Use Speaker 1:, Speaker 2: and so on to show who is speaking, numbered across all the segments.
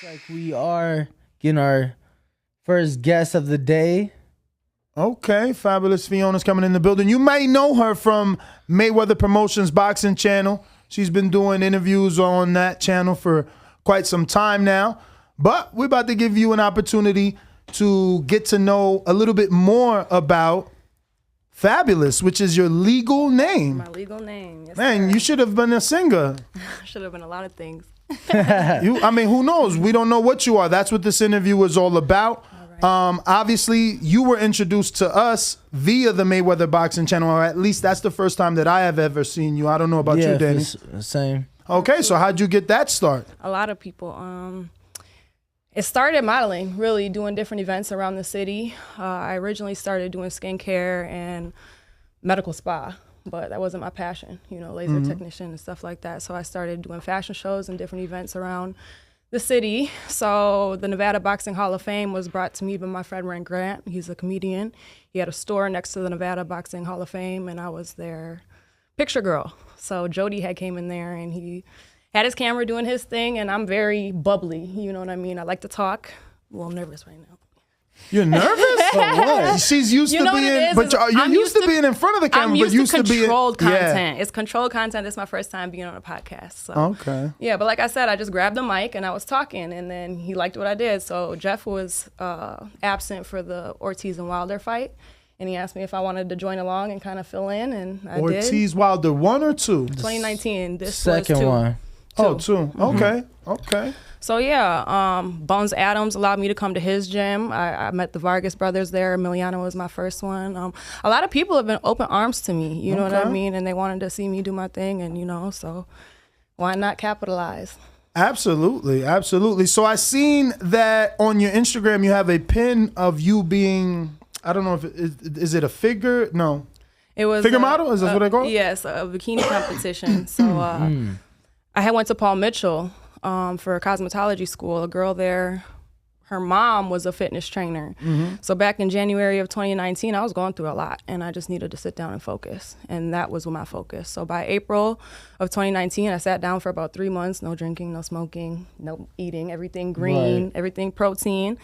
Speaker 1: Like we are getting our first guest of the day.
Speaker 2: Okay, Fabulous Fiona's coming in the building. You may know her from Mayweather Promotions boxing channel. She's been doing interviews on that channel for quite some time now. But we're about to give you an opportunity to get to know a little bit more about Fabulous, which is your legal name.
Speaker 3: My legal name. Yes,
Speaker 2: Man,
Speaker 3: sir.
Speaker 2: you should have been a singer.
Speaker 3: Should have been a lot of things.
Speaker 2: I mean, who knows? We don't know what you are. That's what this interview was all about. Obviously, you were introduced to us via the Mayweather Boxing channel, or at least that's the first time that I have ever seen you. I don't know about you, Danny.
Speaker 1: Same.
Speaker 2: Okay, so how'd you get that start?
Speaker 3: A lot of people. It started modeling, really doing different events around the city. I originally started doing skincare and medical spa, but that wasn't my passion, you know, laser technician and stuff like that. So I started doing fashion shows and different events around the city. So the Nevada Boxing Hall of Fame was brought to me by my friend Ren Grant. He's a comedian. He had a store next to the Nevada Boxing Hall of Fame, and I was their picture girl. So Jody had came in there, and he had his camera doing his thing, and I'm very bubbly, you know what I mean? I like to talk. Well, I'm nervous right now.
Speaker 2: You're nervous? For what? She's used to being, but you're used to being in front of the camera, but used to being
Speaker 3: controlled content. Yeah. It's controlled content. It's my first time being on a podcast. So.
Speaker 2: Okay.
Speaker 3: Yeah, but like I said, I just grabbed the mic and I was talking, and then he liked what I did. So Jeff was absent for the Ortiz and Wilder fight, and he asked me if I wanted to join along and kind of fill in, and I did.
Speaker 2: Ortiz Wilder 1 or 2?
Speaker 3: 2019. This
Speaker 1: second
Speaker 3: was 2.
Speaker 1: one.
Speaker 2: Oh, 2. Okay. Okay.
Speaker 3: So yeah, Bones Adams allowed me to come to his gym. I met the Vargas brothers there. Emiliano was my first one. A lot of people have been open arms to me, you know what I mean? And they wanted to see me do my thing, and you know, so why not capitalize?
Speaker 2: Absolutely, absolutely. So I seen that on your Instagram you have a pin of you being, I don't know if is it a figure? No.
Speaker 3: It was
Speaker 2: figure model? Is that what they call it?
Speaker 3: Yes, a bikini competition. So I had went to Paul Mitchell for a cosmetology school. A girl there, her mom was a fitness trainer. So back in January of 2019, I was going through a lot, and I just needed to sit down and focus, and that was my focus. So by April of 2019, I sat down for about 3 months, no drinking, no smoking, no eating, everything green, everything protein.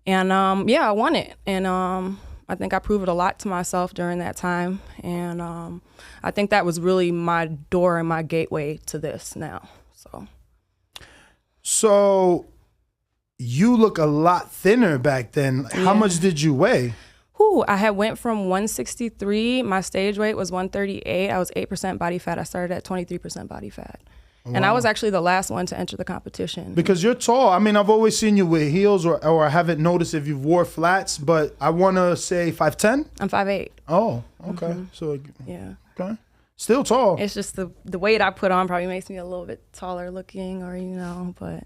Speaker 3: And yeah, I won it. And I think I proved a lot to myself during that time. And I think that was really my door and my gateway to this now.
Speaker 2: So you look a lot thinner back then. How much did you weigh?
Speaker 3: I had went from 163. My stage weight was 138. I was 8% body fat. I started at 23% body fat. Wow. And I was actually the last one to enter the competition.
Speaker 2: Because you're tall. I mean, I've always seen you with heels, or I haven't noticed if you've wore flats, but I want to say 5'10"?
Speaker 3: I'm 5'8".
Speaker 2: Oh, okay. So
Speaker 3: yeah.
Speaker 2: Okay. Still tall.
Speaker 3: It's just the weight I put on probably makes me a little bit taller looking, or, you know, but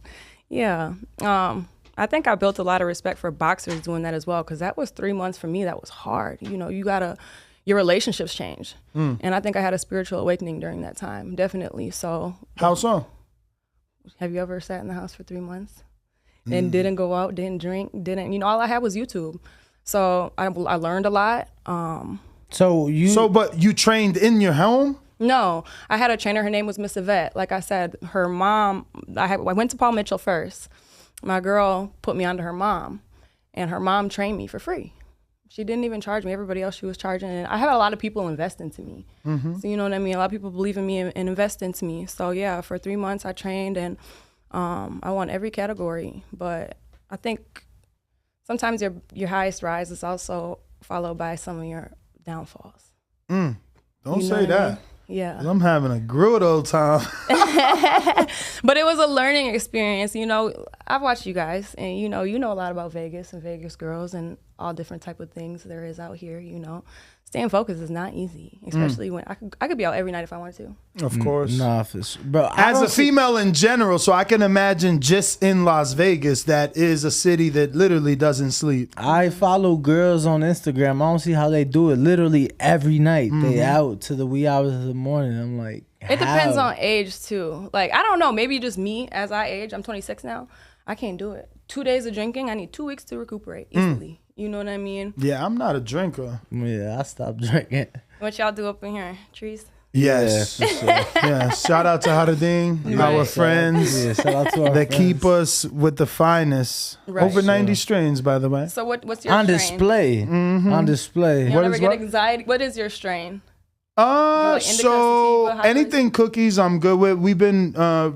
Speaker 3: yeah. I think I built a lot of respect for boxers doing that as well, because that was 3 months for me. That was hard. You know, your relationships change. And I think I had a spiritual awakening during that time, definitely. So.
Speaker 2: How so?
Speaker 3: Have you ever sat in the house for 3 months and didn't go out, didn't drink, all I had was YouTube. So I learned a lot.
Speaker 2: But you trained in your home?
Speaker 3: No, I had a trainer. Her name was Miss Yvette. Like I said, her mom, I went to Paul Mitchell first. My girl put me onto her mom, and her mom trained me for free. She didn't even charge me. Everybody else she was charging. And I had a lot of people invest into me. So you know what I mean? A lot of people believe in me and invest into me. So yeah, for 3 months I trained, and I won every category. But I think sometimes your highest rise is also followed by some of your downfalls.
Speaker 2: Don't say that.
Speaker 3: Yeah.
Speaker 2: I'm having a good old time.
Speaker 3: But it was a learning experience. You know, I've watched you guys, and you know a lot about Vegas and Vegas girls and all different type of things there is out here, you know. Staying focused is not easy, especially when I could be out every night if I wanted to.
Speaker 2: Of course.
Speaker 1: Nah, bro.
Speaker 2: As a female in general, so I can imagine just in Las Vegas, that is a city that literally doesn't sleep.
Speaker 1: I follow girls on Instagram. I don't see how they do it. Literally every night they out to the wee hours of the morning. I'm like,
Speaker 3: it depends on age too. Like, I don't know, maybe just me as I age. I'm 26 now. I can't do it. 2 days of drinking, I need 2 weeks to recuperate easily. You know what I mean?
Speaker 2: Yeah, I'm not a drinker.
Speaker 1: Yeah, I stopped drinking.
Speaker 3: What y'all do up in here? Trees?
Speaker 2: Yes.
Speaker 1: Yeah, for sure.
Speaker 2: Yeah. Shout out to Haradin, our
Speaker 3: Right.
Speaker 2: friends
Speaker 1: Yeah, shout out to our
Speaker 2: that
Speaker 1: friends.
Speaker 2: keep us with the finest.
Speaker 3: Right.
Speaker 2: Over 90
Speaker 1: Sure.
Speaker 2: strains, by the way.
Speaker 3: So what's your
Speaker 1: on
Speaker 3: strain?
Speaker 1: display. On display.
Speaker 3: You
Speaker 2: What
Speaker 3: don't ever
Speaker 2: is
Speaker 3: get
Speaker 2: what?
Speaker 3: anxiety. What is your strain? like indica,
Speaker 2: So
Speaker 3: sativa,
Speaker 2: anything cookies I'm good with. We've been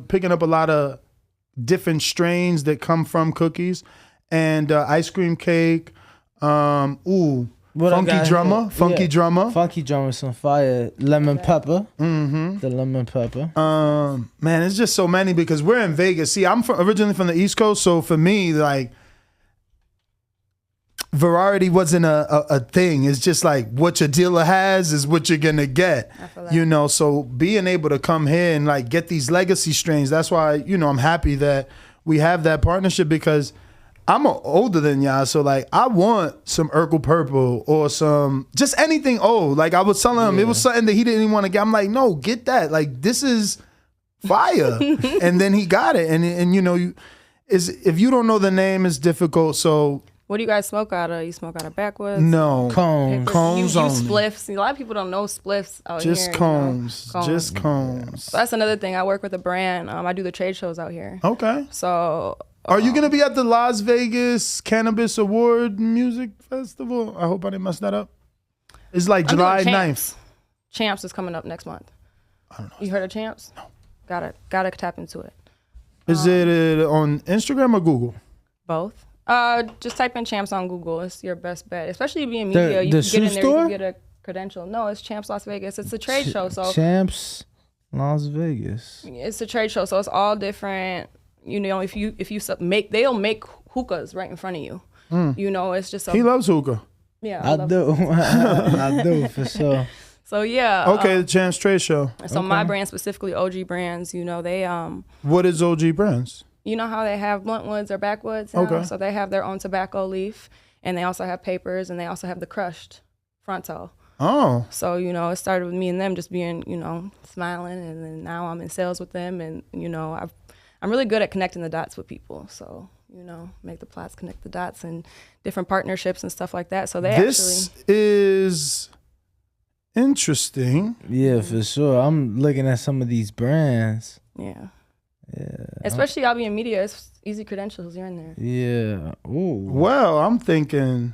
Speaker 2: picking up a lot of different strains that come from cookies and ice cream cake.
Speaker 1: What I
Speaker 2: Funky
Speaker 1: got
Speaker 2: drummer,
Speaker 1: here-
Speaker 2: funky
Speaker 1: yeah.
Speaker 2: drummer.
Speaker 1: Funky drummer, some fire. Lemon pepper. Mm-hmm. The lemon pepper.
Speaker 2: Man, it's just so many because we're in Vegas. See, I'm originally from the East Coast, so for me, like, variety wasn't a thing. It's just like what your dealer has is what you're gonna get.
Speaker 3: I feel that.
Speaker 2: You know, so being able to come here and like get these legacy strains, that's why, you know, I'm happy that we have that partnership because I'm older than y'all. So like I want some Urkel Purple or some just anything old. Like I was telling him it was something that he didn't even want to get. I'm like, no, get that. Like this is fire. And then he got it. And you know, if you don't know the name, it's difficult. So
Speaker 3: What do you guys smoke out of? You smoke out of backwoods?
Speaker 2: no.
Speaker 1: Combs.
Speaker 2: Combs
Speaker 3: you
Speaker 2: only.
Speaker 3: spliffs. A lot of people don't know spliffs out
Speaker 2: Just
Speaker 3: here. you know.
Speaker 2: combs.
Speaker 3: Combs.
Speaker 2: Just combs.
Speaker 3: So that's another thing. I work with a brand. I do the trade shows out here.
Speaker 2: Okay.
Speaker 3: So
Speaker 2: Are you gonna be at the Las Vegas Cannabis Award Music Festival? I hope I didn't mess that up. It's like
Speaker 3: I'm
Speaker 2: July
Speaker 3: doing
Speaker 2: 9th.
Speaker 3: Champs. Champs is coming up next month. I don't know. You heard of Champs? No. Gotta tap into it.
Speaker 2: Is it on Instagram or Google?
Speaker 3: Both. Just type in Champs on Google. It's your best bet. Especially being media. You
Speaker 1: the
Speaker 3: can get
Speaker 1: shoe
Speaker 3: in there, you
Speaker 1: store?
Speaker 3: can get a credential. No, it's Champs Las Vegas. It's a trade show. So
Speaker 1: Champs, Las Vegas.
Speaker 3: it's a trade show. So it's all different. You know, if you they'll make hookahs right in front of you. You know, it's just
Speaker 2: He loves hookah.
Speaker 3: yeah.
Speaker 1: I
Speaker 3: love
Speaker 1: do. I do for sure.
Speaker 3: So yeah.
Speaker 2: Okay, the Champs Trade Show.
Speaker 3: So my brand specifically, OG Brands. You know, they
Speaker 2: What is OG Brands?
Speaker 3: you know how they have bluntwoods or backwoods now?
Speaker 2: Okay.
Speaker 3: So they have their own tobacco leaf, and they also have papers, and they also have the crushed fronto.
Speaker 2: Oh,
Speaker 3: So, you know, it started with me and them just being, you know, smiling, and then now I'm in sales with them, and, you know, I'm really good at connecting the dots with people. So, you know, make the plots connect the dots and different partnerships and stuff like that. So they
Speaker 2: this is interesting.
Speaker 1: Yeah, for sure. I'm looking at some of these brands.
Speaker 3: yeah. Especially y'all be in media, it's easy credentials, you're in there.
Speaker 1: Yeah. Ooh.
Speaker 2: Well, I'm thinking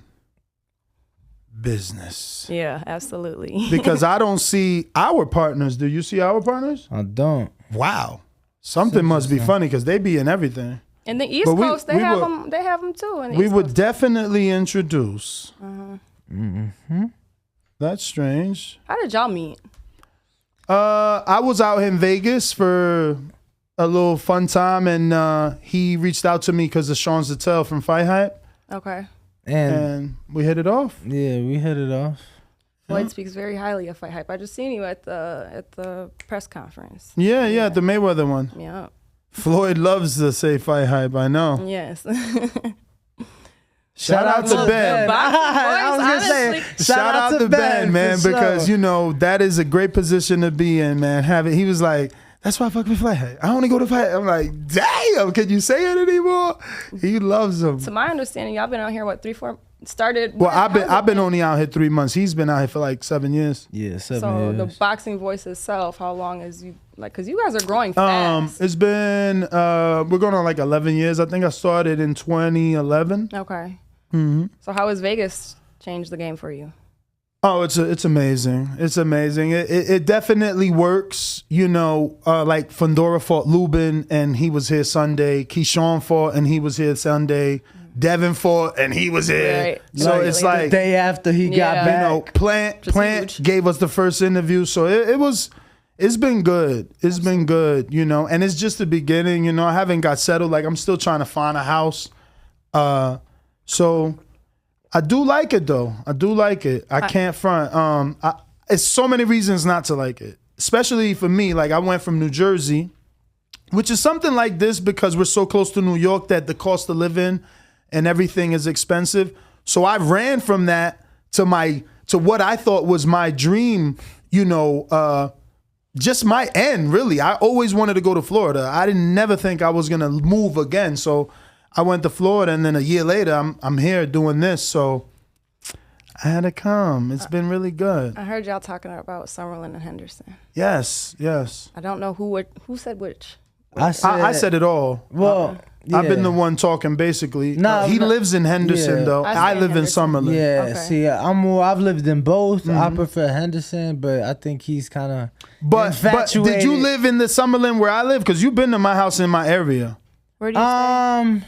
Speaker 2: business
Speaker 3: Yeah, absolutely.
Speaker 2: because I don't see our partners. Do you see our partners?
Speaker 1: I don't.
Speaker 2: Wow. Something must be funny because they be in everything.
Speaker 3: In the East
Speaker 2: But we-
Speaker 3: Coast, they
Speaker 2: we
Speaker 3: have
Speaker 2: would-
Speaker 3: them. They have them too. In the
Speaker 2: We
Speaker 3: East
Speaker 2: would
Speaker 3: Coast.
Speaker 2: definitely introduce.
Speaker 1: Mm-hmm.
Speaker 2: That's strange.
Speaker 3: How did y'all meet?
Speaker 2: I was out in Vegas for a little fun time, and he reached out to me because of Sean Zattel from Fight Hype,
Speaker 3: Okay.
Speaker 2: and we hit it off.
Speaker 1: Yeah, we hit it off.
Speaker 3: Floyd speaks very highly of Fight Hype. I just seen you at the press conference.
Speaker 2: Yeah, the Mayweather one.
Speaker 3: Yeah.
Speaker 2: Floyd loves to say Fight Hype, I know.
Speaker 3: Yes.
Speaker 2: Shout out to Ben.
Speaker 1: I was gonna say,
Speaker 3: Honestly.
Speaker 2: Shout out to Ben, man,
Speaker 1: for
Speaker 2: because
Speaker 1: sure.
Speaker 2: you know that is a great position to be in, man. He was like, "That's why I fuck with Fight Hype. I only go to Fight." I'm like, "Damn, can you say it anymore?" He loves him.
Speaker 3: To my understanding, y'all been out here what 3-4 started.
Speaker 2: Well,
Speaker 3: how's it
Speaker 2: I've been only out here 3 months. He's been out here for like 7 years.
Speaker 1: Yeah, 7
Speaker 3: So
Speaker 1: years.
Speaker 3: the boxing voice itself, how long is you like? Because you guys are growing fast.
Speaker 2: It's been we're going on like 11 years. I think I started in 2011.
Speaker 3: Okay.
Speaker 2: Mm-hmm.
Speaker 3: So how has Vegas changed the game for you?
Speaker 2: Oh, it's amazing. It's amazing. It definitely works. You know, like Fondora fought Lubin and he was here Sunday. Keyshawn fought and he was here Sunday. Devin fought and he was here.
Speaker 3: Right.
Speaker 2: So
Speaker 3: Like,
Speaker 2: it's
Speaker 3: like
Speaker 2: like,
Speaker 1: the day after he got
Speaker 3: Yeah.
Speaker 2: you
Speaker 1: back.
Speaker 2: know, Plant
Speaker 3: huge.
Speaker 2: gave us the first interview. So it's been good. It's been good, you know, and it's just the beginning, you know. I haven't got settled. Like I'm still trying to find a house. So I do like it though. I do like it. I can't front. It's so many reasons not to like it. Especially for me, like I went from New Jersey, which is something like this because we're so close to New York that the cost of living and everything is expensive. So I ran from that to what I thought was my dream, you know, just my end, really. I always wanted to go to Florida. I didn't never think I was gonna move again. So I went to Florida, and then a year later, I'm here doing this. So I had to come. It's been really good.
Speaker 3: I heard y'all talking about Summerlin and Henderson.
Speaker 2: Yes.
Speaker 3: I don't know who said which.
Speaker 2: I said it all.
Speaker 1: Well,
Speaker 2: I've been the one talking basically. He lives in Henderson though. I live in Summerlin.
Speaker 1: Yeah,
Speaker 3: Okay.
Speaker 1: see, I've lived in both. I prefer Henderson, but I think he's kind of
Speaker 2: But did you live in the Summerlin where I live? Because you've been to my house in my area.
Speaker 3: Where do you stay?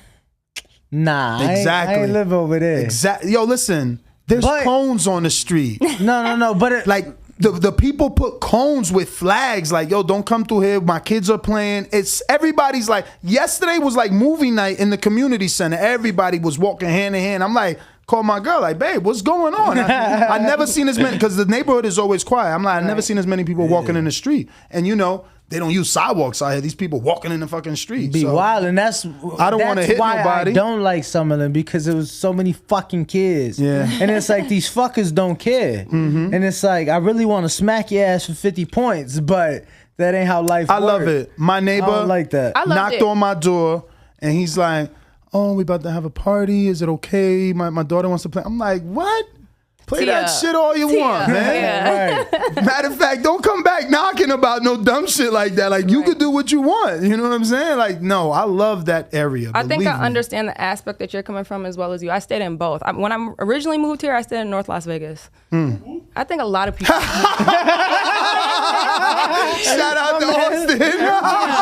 Speaker 1: Nah,
Speaker 2: Exactly.
Speaker 1: I ain't live over there.
Speaker 2: Exactly. Yo, listen. There's cones on the street.
Speaker 1: No, but it,
Speaker 2: Like the people put cones with flags. Like, yo, don't come through here. My kids are playing. Everybody's like. Yesterday was like movie night in the community center. Everybody was walking hand in hand. I'm like. Call my girl, like, babe, what's going on? I never seen as many, because the neighborhood is always quiet. I'm like, I never seen as many people walking in the street. And you know, they don't use sidewalks out here. These people walking in the fucking street.
Speaker 1: be wild, and that's
Speaker 2: I don't want to hit
Speaker 1: why
Speaker 2: nobody.
Speaker 1: I don't like Summerlin, because it was so many fucking kids.
Speaker 2: Yeah.
Speaker 1: And it's like these fuckers don't care. And it's like, I really want to smack your ass for 50 points, but that ain't how life works.
Speaker 2: I love it. My neighbor
Speaker 1: I don't like that.
Speaker 3: I loved
Speaker 2: knocked
Speaker 3: it.
Speaker 2: on my door, and he's like, oh, we about to have a party. Is it okay? My daughter wants to play. I'm like, what? Play that shit all you want, man.
Speaker 3: Yeah.
Speaker 1: Right.
Speaker 2: Matter of fact, don't come back knocking about no dumb shit like that. Like, you could do what you want. You know what I'm saying? Like, no, I love that area.
Speaker 3: I think
Speaker 2: believe
Speaker 3: I
Speaker 2: me.
Speaker 3: understand the aspect that you're coming from as well as you. I stayed in both. When I originally moved here, I stayed in North Las Vegas. I think a lot of people.
Speaker 2: Shout out to Austin.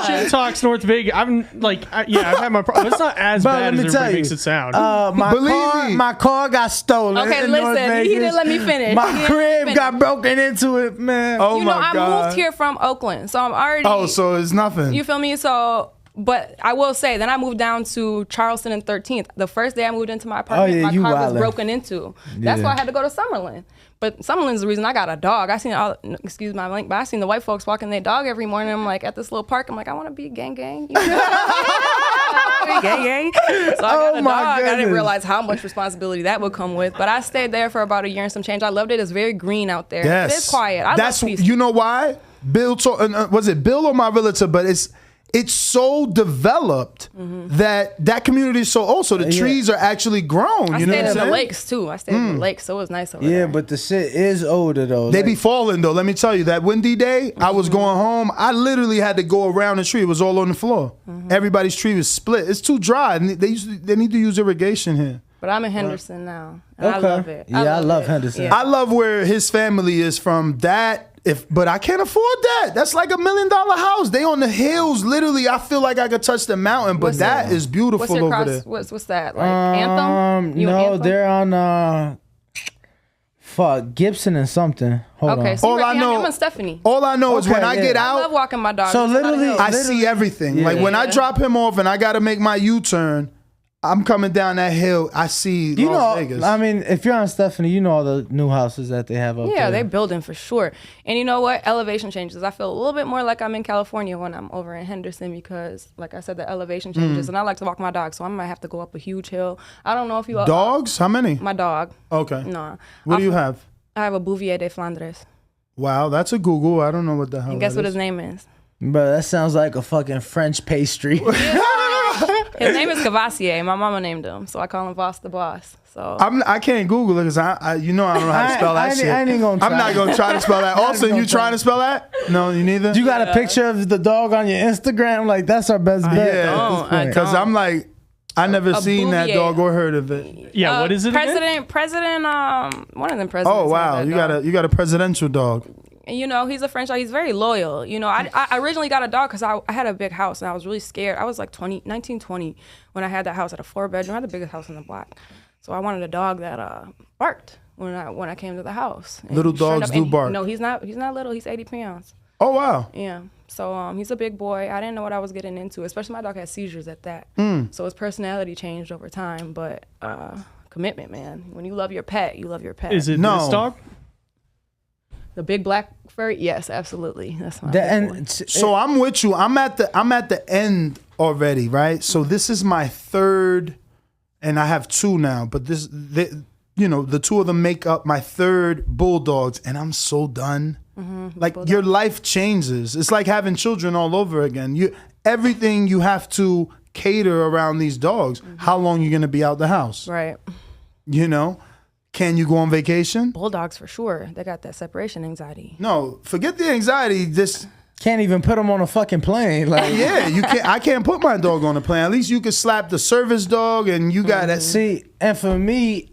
Speaker 4: Shit talks North Vegas. I've had my problem. It's not as
Speaker 1: But
Speaker 4: bad
Speaker 1: let
Speaker 4: as
Speaker 1: me
Speaker 4: everybody
Speaker 1: tell you,
Speaker 4: makes it sound.
Speaker 2: Believe me.
Speaker 1: my car got stolen.
Speaker 3: Okay,
Speaker 1: in North
Speaker 3: listen, he
Speaker 1: Vegas.
Speaker 3: didn't let me finish.
Speaker 1: My
Speaker 3: He didn't
Speaker 1: crib
Speaker 3: finish.
Speaker 1: got broken into it, man.
Speaker 2: Oh
Speaker 3: You know,
Speaker 2: my
Speaker 3: I
Speaker 2: God.
Speaker 3: moved here from Oakland, so I'm already.
Speaker 2: Oh, so it's nothing.
Speaker 3: You feel me? So, but I will say, then I moved down to Charleston and 13th. The first day I moved into my apartment,
Speaker 1: yeah,
Speaker 3: my
Speaker 1: you
Speaker 3: car was
Speaker 1: wildin'.
Speaker 3: broken into. That's
Speaker 1: Yeah.
Speaker 3: why I had to go to Summerlin. But Summerlin's the reason I got a dog. I seen excuse my link, but I seen the white folks walking their dog every morning. I'm like, at this little park, I'm like, I want to be gang. You know? gang. So I got a
Speaker 1: my
Speaker 3: dog. I didn't
Speaker 1: goodness.
Speaker 3: realize how much responsibility that would come with. But I stayed there for about a year and some change. I loved it. It's very green out there.
Speaker 2: Yes.
Speaker 3: It's quiet. I
Speaker 2: That's
Speaker 3: love peace.
Speaker 2: you know why? Bill was it Bill or my realtor? But it's so developed that community is so old. So the trees are actually grown.
Speaker 3: I
Speaker 2: You know
Speaker 3: stayed
Speaker 2: what I'm
Speaker 3: in the
Speaker 2: saying?
Speaker 3: lakes too. I stayed in the lakes, so it was nice over
Speaker 1: Yeah,
Speaker 3: there.
Speaker 1: but the shit is older though.
Speaker 2: They
Speaker 1: Like,
Speaker 2: be falling though. Let me tell you, that windy day, I was going home. I literally had to go around the tree. It was all on the floor. Everybody's tree was split. It's too dry. They need to use irrigation here.
Speaker 3: But I'm in Henderson now, and I
Speaker 1: Okay.
Speaker 3: love it.
Speaker 1: Yeah, I love Henderson.
Speaker 3: Yeah.
Speaker 2: I love where his family is from. But I can't afford that. That's like $1 million house. They on the hills. Literally, I feel like I could touch the mountain. But that is beautiful
Speaker 3: What's your
Speaker 2: over
Speaker 3: cross?
Speaker 2: there.
Speaker 3: What's that? Like Anthem? You
Speaker 1: no,
Speaker 3: Anthem?
Speaker 1: they're on Gibson and something. Hold
Speaker 3: Okay,
Speaker 1: on.
Speaker 3: so
Speaker 2: All I know-
Speaker 3: I'm on Stephanie.
Speaker 2: All I know is when
Speaker 1: Okay,
Speaker 2: I
Speaker 1: yeah.
Speaker 2: get
Speaker 3: I love
Speaker 2: out,
Speaker 3: walking my dog.
Speaker 1: So
Speaker 3: It's a lot of
Speaker 1: literally-
Speaker 3: hills.
Speaker 2: I see everything.
Speaker 1: Yeah.
Speaker 2: Like when I
Speaker 3: Yeah.
Speaker 2: drop him off and I got to make my U-turn, I'm coming down that hill. I see
Speaker 1: You
Speaker 2: Las
Speaker 1: know,
Speaker 2: Vegas.
Speaker 1: I mean, if you're on Stephanie, you know all the new houses that they have up there.
Speaker 3: Yeah, they're building for sure. And you know what? Elevation changes. I feel a little bit more like I'm in California when I'm over in Henderson because, like I said, the elevation changes. And I like to walk my dog, so I might have to go up a huge hill. I don't know if you...
Speaker 2: Dogs? How many?
Speaker 3: My dog.
Speaker 2: Okay.
Speaker 3: No.
Speaker 2: What do you have?
Speaker 3: I have a Bouvier de Flandres.
Speaker 2: Wow, that's a Google. I don't know what the hell
Speaker 3: And guess
Speaker 2: that
Speaker 3: what
Speaker 2: is.
Speaker 3: his name is?
Speaker 1: Bro, that sounds like a fucking French pastry.
Speaker 3: His name is Cavassier. My mama named him, so I call him Voss the Boss. So
Speaker 2: I can't Google it because I you know I don't know how to spell that shit.
Speaker 1: I ain't gonna
Speaker 2: I'm
Speaker 1: try.
Speaker 2: not gonna try to spell that. Also,
Speaker 1: gonna
Speaker 2: you trying to spell that? No, you neither.
Speaker 1: You got a picture of the dog on your Instagram? Like, that's our best bet.
Speaker 2: Yeah.
Speaker 1: at this
Speaker 3: don't. I
Speaker 1: point.
Speaker 2: Because I'm like, I never seen that
Speaker 3: Bouvier.
Speaker 2: dog or heard of it.
Speaker 4: Yeah, what is it again?
Speaker 3: President, one of them presidents.
Speaker 2: Oh wow,
Speaker 3: named
Speaker 2: you
Speaker 3: that dog.
Speaker 2: got a presidential dog.
Speaker 3: And, you know, he's a French dog. He's very loyal. You know, I originally got a dog because I had a big house and I was really scared. I was like 19, 20 when I had that house. At a 4-bedroom. I had the biggest house in the block. So I wanted a dog that barked when I came to the house. And
Speaker 2: Little
Speaker 3: sure
Speaker 2: dogs
Speaker 3: enough-
Speaker 2: do bark.
Speaker 3: No, he's not little. He's 80 pounds.
Speaker 2: Oh wow.
Speaker 3: Yeah. So he's a big boy. I didn't know what I was getting into, especially my dog had seizures at that. So his personality changed over time. But commitment, man. When you love your pet, you love your pet.
Speaker 4: Is it
Speaker 2: No.
Speaker 4: this dog?
Speaker 3: The big black furry? Yes, absolutely. That's my
Speaker 1: The-
Speaker 3: big
Speaker 1: and
Speaker 3: boy.
Speaker 2: So I'm with you. I'm at the end already, right? So this is my third, and I have two now. But the two of them make up my third bulldogs, and I'm so done. Like your life changes. It's like having children all over again. Everything you have to cater around these dogs. How long you gonna be out the house?
Speaker 3: Right.
Speaker 2: You know. Can you go on vacation?
Speaker 3: Bulldogs for sure. They got that separation anxiety.
Speaker 2: No, forget the anxiety. Just
Speaker 1: Can't even put them on a fucking plane. Like,
Speaker 2: yeah, you can't. I can't put my dog on a plane. At least you could slap the service dog, and you got that.
Speaker 1: see, and for me,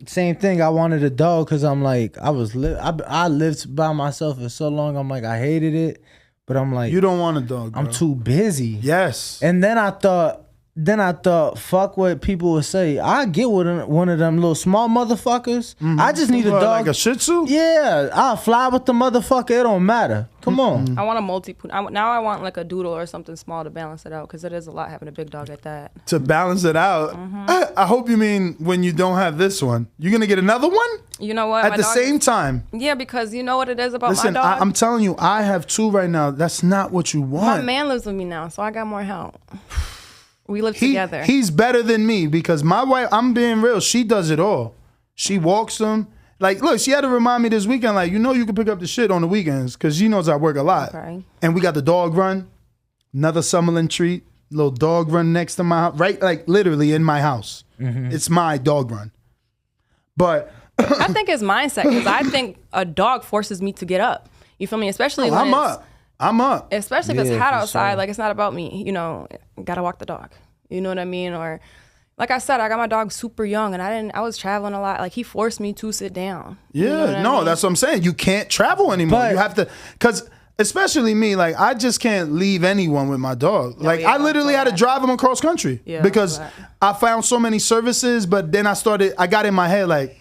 Speaker 1: same thing. I wanted a dog because I'm like, I lived by myself for so long. I'm like, I hated it, but I'm like,
Speaker 2: You don't want a dog, bro.
Speaker 1: I'm too busy.
Speaker 2: Yes.
Speaker 1: And then I thought, fuck what people would say. I get one of them little small motherfuckers. I just need a
Speaker 2: What,
Speaker 1: dog.
Speaker 2: like a Shih Tzu?
Speaker 1: Yeah, I'll fly with the motherfucker. It don't matter. Come on.
Speaker 3: I want a now I want like a doodle or something small to balance it out because it is a lot having a big dog at that.
Speaker 2: To balance it out. I hope you mean when you don't have this one. You're going to get another one?
Speaker 3: You know what?
Speaker 2: At
Speaker 3: My
Speaker 2: the
Speaker 3: dog
Speaker 2: same time.
Speaker 3: Yeah, because you know what it is about
Speaker 2: Listen,
Speaker 3: my dog?
Speaker 2: I'm telling you, I have 2 right now. That's not what you
Speaker 3: My
Speaker 2: want.
Speaker 3: man lives with me now, so I got more help. We live together.
Speaker 2: He's better than me because my wife, I'm being real, she does it all. She walks them. Like, look, she had to remind me this weekend, like, you can pick up the shit on the weekends because she knows I work a lot.
Speaker 3: Okay.
Speaker 2: And we got the dog run, another Summerlin treat, little dog run next to my house, right? Like, literally in my house. It's my dog run. But
Speaker 3: I think it's mindset because I think a dog forces me to get up. You feel me? Especially when
Speaker 2: I'm up.
Speaker 3: Especially if it's
Speaker 1: Yeah,
Speaker 3: hot
Speaker 1: for
Speaker 3: outside.
Speaker 1: sure.
Speaker 3: Like, it's not about me. Gotta walk the dog. You know what I mean? Or, like I said, I got my dog super young, and I was traveling a lot. Like, he forced me to sit down.
Speaker 2: Yeah,
Speaker 3: You know what I mean?
Speaker 2: that's what I'm saying. You can't travel anymore.
Speaker 1: But-
Speaker 2: You have to, because especially me, like, I just can't leave anyone with my dog. Like,
Speaker 3: yeah,
Speaker 2: I literally had to drive him across country
Speaker 3: Yeah,
Speaker 2: because
Speaker 3: right.
Speaker 2: I found so many services, but then I got in my head, like,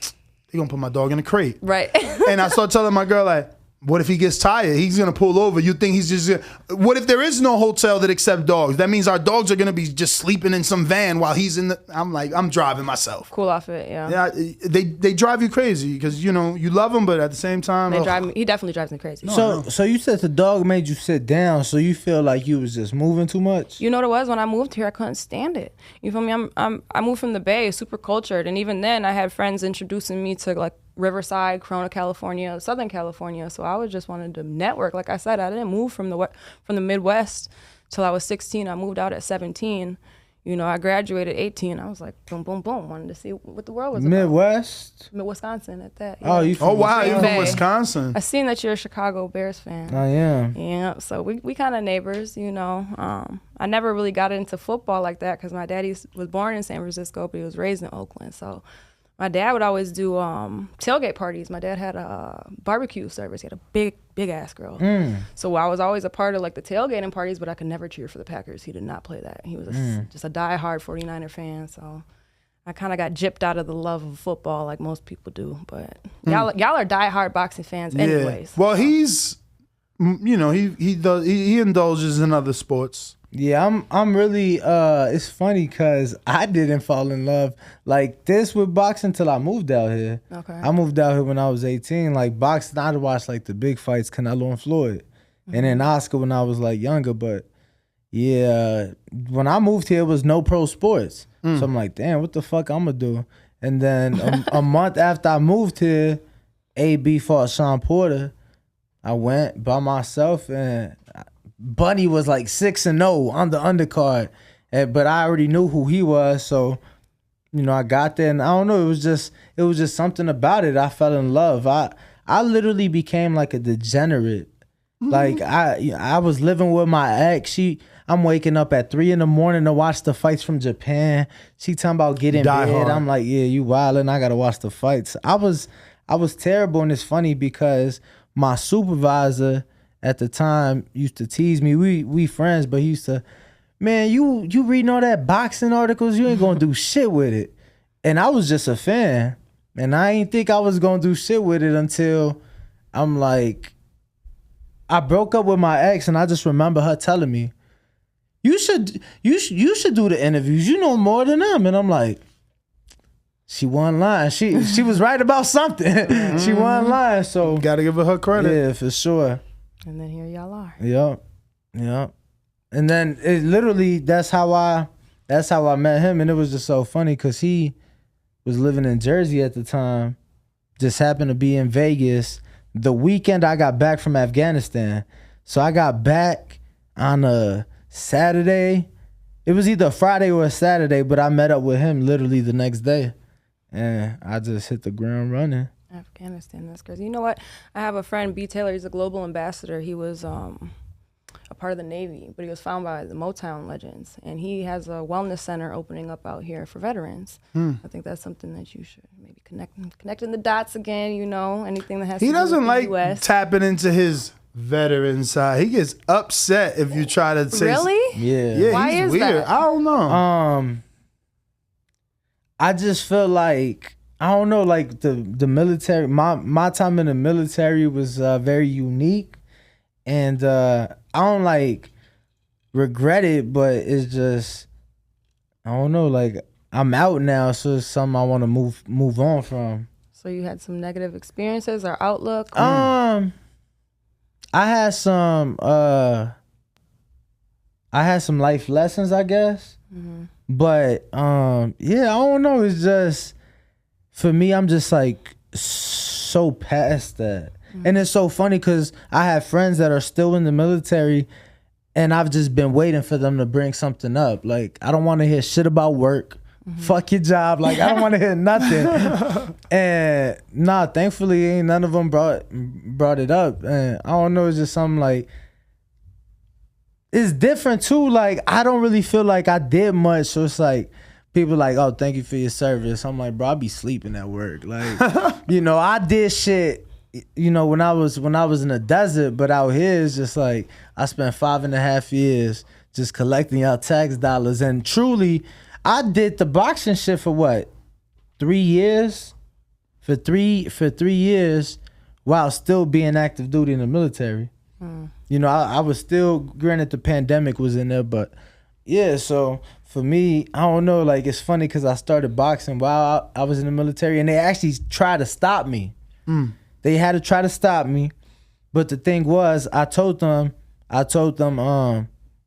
Speaker 2: they're going to put my dog in a crate.
Speaker 3: Right.
Speaker 2: And I started telling my girl, like, what if he gets tired? He's going to pull over. You think he's just what if there is no hotel that accepts dogs? That means our dogs are going to be just sleeping in some van while he's in the... I'm like, I'm driving myself.
Speaker 3: Cool off it, yeah.
Speaker 2: Yeah, they drive you crazy because, you love them, but at the same time...
Speaker 3: He definitely drives me crazy.
Speaker 1: So you said the dog made you sit down, so you feel like you was just moving too much?
Speaker 3: You know what it was? When I moved here, I couldn't stand it. You feel me? I moved from the Bay, super cultured, and even then, I had friends introducing me to like Riverside, Corona, California, Southern California. So I was just wanted to network. Like I said, I didn't move from the Midwest till I was 16. I moved out at 17. I graduated 18. I was like, boom, boom, boom. Wanted to see what the world was
Speaker 1: Midwest?
Speaker 3: about. Wisconsin at that.
Speaker 1: Oh,
Speaker 3: yeah.
Speaker 1: you from
Speaker 2: Oh, wow, you're from
Speaker 3: Bay.
Speaker 2: Wisconsin.
Speaker 3: I seen that you're a Chicago Bears fan.
Speaker 1: I am.
Speaker 3: Yeah, so we kind of neighbors, I never really got into football like that because my daddy was born in San Francisco, but he was raised in Oakland. So my dad would always do tailgate parties. My dad had a barbecue service. He had a big ass grill. So I was always a part of like the tailgating parties, but I could never cheer for the Packers. He did not play that. He was just a diehard 49er fan. So I kind of got gypped out of the love of football like most people do. But y'all are diehard boxing fans anyways.
Speaker 2: Well, he's, he indulges in other sports.
Speaker 1: Yeah, I'm really it's funny because I didn't fall in love like this with boxing till I moved out here.
Speaker 3: Okay.
Speaker 1: I moved out here when I was 18. Like boxing, I'd watch like the big fights, Canelo and Floyd. And then Oscar when I was like younger, but yeah, when I moved here it was no pro sports. So I'm like, damn, what the fuck I'm gonna do? And then a month after I moved here, AB fought Sean Porter. I went by myself and Bunny was like 6-0 on the undercard, but I already knew who he was, so I got there and I don't know, it was just something about it. I fell in love. I literally became like a degenerate. Like I was living with my ex. I'm waking up at 3 a.m. to watch the fights from Japan. She talking about getting
Speaker 2: Die
Speaker 1: bed.
Speaker 2: hard.
Speaker 1: I'm like, yeah, you wildin'. I gotta watch the fights. I was terrible, and it's funny because my supervisor at the time used to tease me. We friends, but he used to, man, you reading all that boxing articles, you ain't gonna do shit with it. And I was just a fan. And I ain't think I was gonna do shit with it until I'm like, I broke up with my ex and I just remember her telling me, you should do the interviews. You know more than them. And I'm like, she wasn't lying. She was right about something. She wasn't lying. So
Speaker 2: Gotta give her credit.
Speaker 1: yeah, for sure.
Speaker 3: And then here y'all are.
Speaker 1: Yep. And then it literally that's how I met him, and it was just so funny because he was living in Jersey at the time, just happened to be in Vegas the weekend I got back from Afghanistan. So I got back on a Saturday. It was either a Friday or a Saturday, but I met up with him literally the next day. and I just hit the ground running.
Speaker 3: Afghanistan, that's crazy. You know what? I have a friend, B. Taylor. He's a global ambassador. He was a part of the Navy, but he was found by the Motown legends, and he has a wellness center opening up out here for veterans. I think that's something that you should maybe connecting the dots again. You know, anything that has
Speaker 2: He
Speaker 3: to do
Speaker 2: doesn't
Speaker 3: with
Speaker 2: like
Speaker 3: the US.
Speaker 2: tapping into his veteran side. He gets upset if you try to say
Speaker 3: Really?
Speaker 2: Yeah,
Speaker 3: Why
Speaker 2: he's
Speaker 3: is
Speaker 2: weird.
Speaker 3: that?
Speaker 2: I don't know.
Speaker 1: I just feel like I don't know, like the military. My time in the military was very unique, and I don't like regret it, but it's just I don't know. Like I'm out now, so it's something I want to move on from.
Speaker 3: So you had some negative experiences or outlook?
Speaker 1: I had some life lessons, I guess. But yeah, I don't know. It's just for me, I'm just like so past that. And it's so funny because I have friends that are still in the military, and I've just been waiting for them to bring something up. Like, I don't want to hear shit about work. Fuck your job. Like, I don't want to hear nothing. And nah, thankfully, ain't none of them brought it up. And I don't know, it's just something like, it's different too. Like, I don't really feel like I did much. So it's like, people like, oh, thank you for your service. I'm like, bro, I be sleeping at work. Like, you know, I did shit, you know, when I was in the desert, but out here it's just like, I spent 5.5 years just collecting y'all tax dollars. And truly, I did the boxing shit for what? 3 years? For three years while still being active duty in the military. You know, I was still, granted the pandemic was in there, but yeah, so for me, I don't know, like it's funny because I started boxing while I was in the military, and they actually tried to stop me. They had to try to stop me, but the thing was, I told them,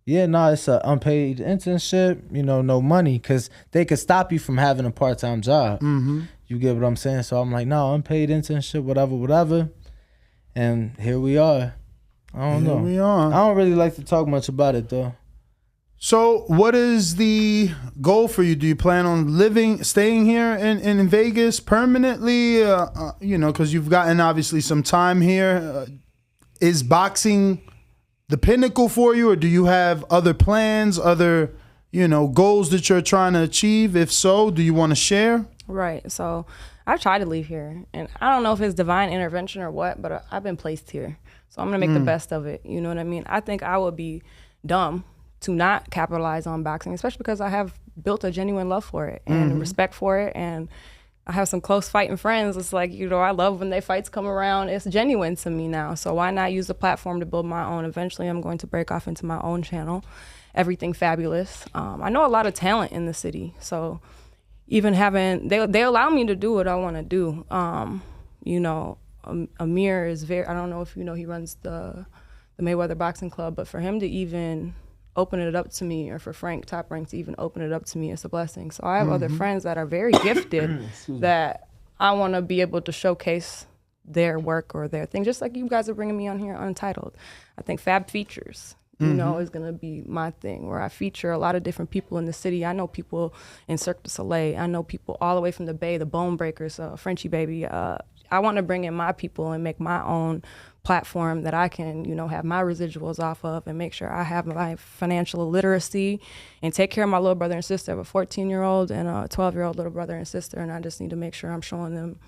Speaker 1: yeah, no, it's an unpaid internship, you know, no money, because they could stop you from having a part-time job. You get what I'm saying? So I'm like, no, unpaid internship, whatever. And here we are. I don't know.
Speaker 2: Here we are.
Speaker 1: I don't really like to talk much about it, though.
Speaker 2: So what is the goal for you? Do you plan on staying here in Vegas permanently? You know, because you've gotten obviously some time here. Is boxing the pinnacle for you, or do you have other plans, other, you know, goals that you're trying to achieve? If so, do you want to share?
Speaker 3: Right. So I've tried to leave here, and I don't know if it's divine intervention or what, but I've been placed here. So I'm going to make the best of it. You know what I mean? I think I would be dumb to not capitalize on boxing, especially because I have built a genuine love for it and respect for it. And I have some close fighting friends. It's like, you know, I love when their fights come around. It's genuine to me now. So why not use the platform to build my own? Eventually, I'm going to break off into my own channel, Everything Fabulous. I know a lot of talent in the city. So even they allow me to do what I want to do. You know, Amir is I don't know if you know, he runs the Mayweather Boxing Club, but for him to even open it up to me, or for Frank Top Rank to even open it up to me, it's a blessing. So I have other friends that are very gifted that I want to be able to showcase their work or their thing, just like you guys are bringing me on here Untitled. I think Fab Features, you know, is going to be my thing, where I feature a lot of different people in the city. I know people in Cirque du Soleil. I know people all the way from the Bay, the Bone Breakers, Frenchie Baby. I want to bring in my people and make my own platform that I can, you know, have my residuals off of, and make sure I have my financial literacy and take care of my little brother and sister. I have a 14-year-old and a 12-year-old little brother and sister, and I just need to make sure I'm showing them,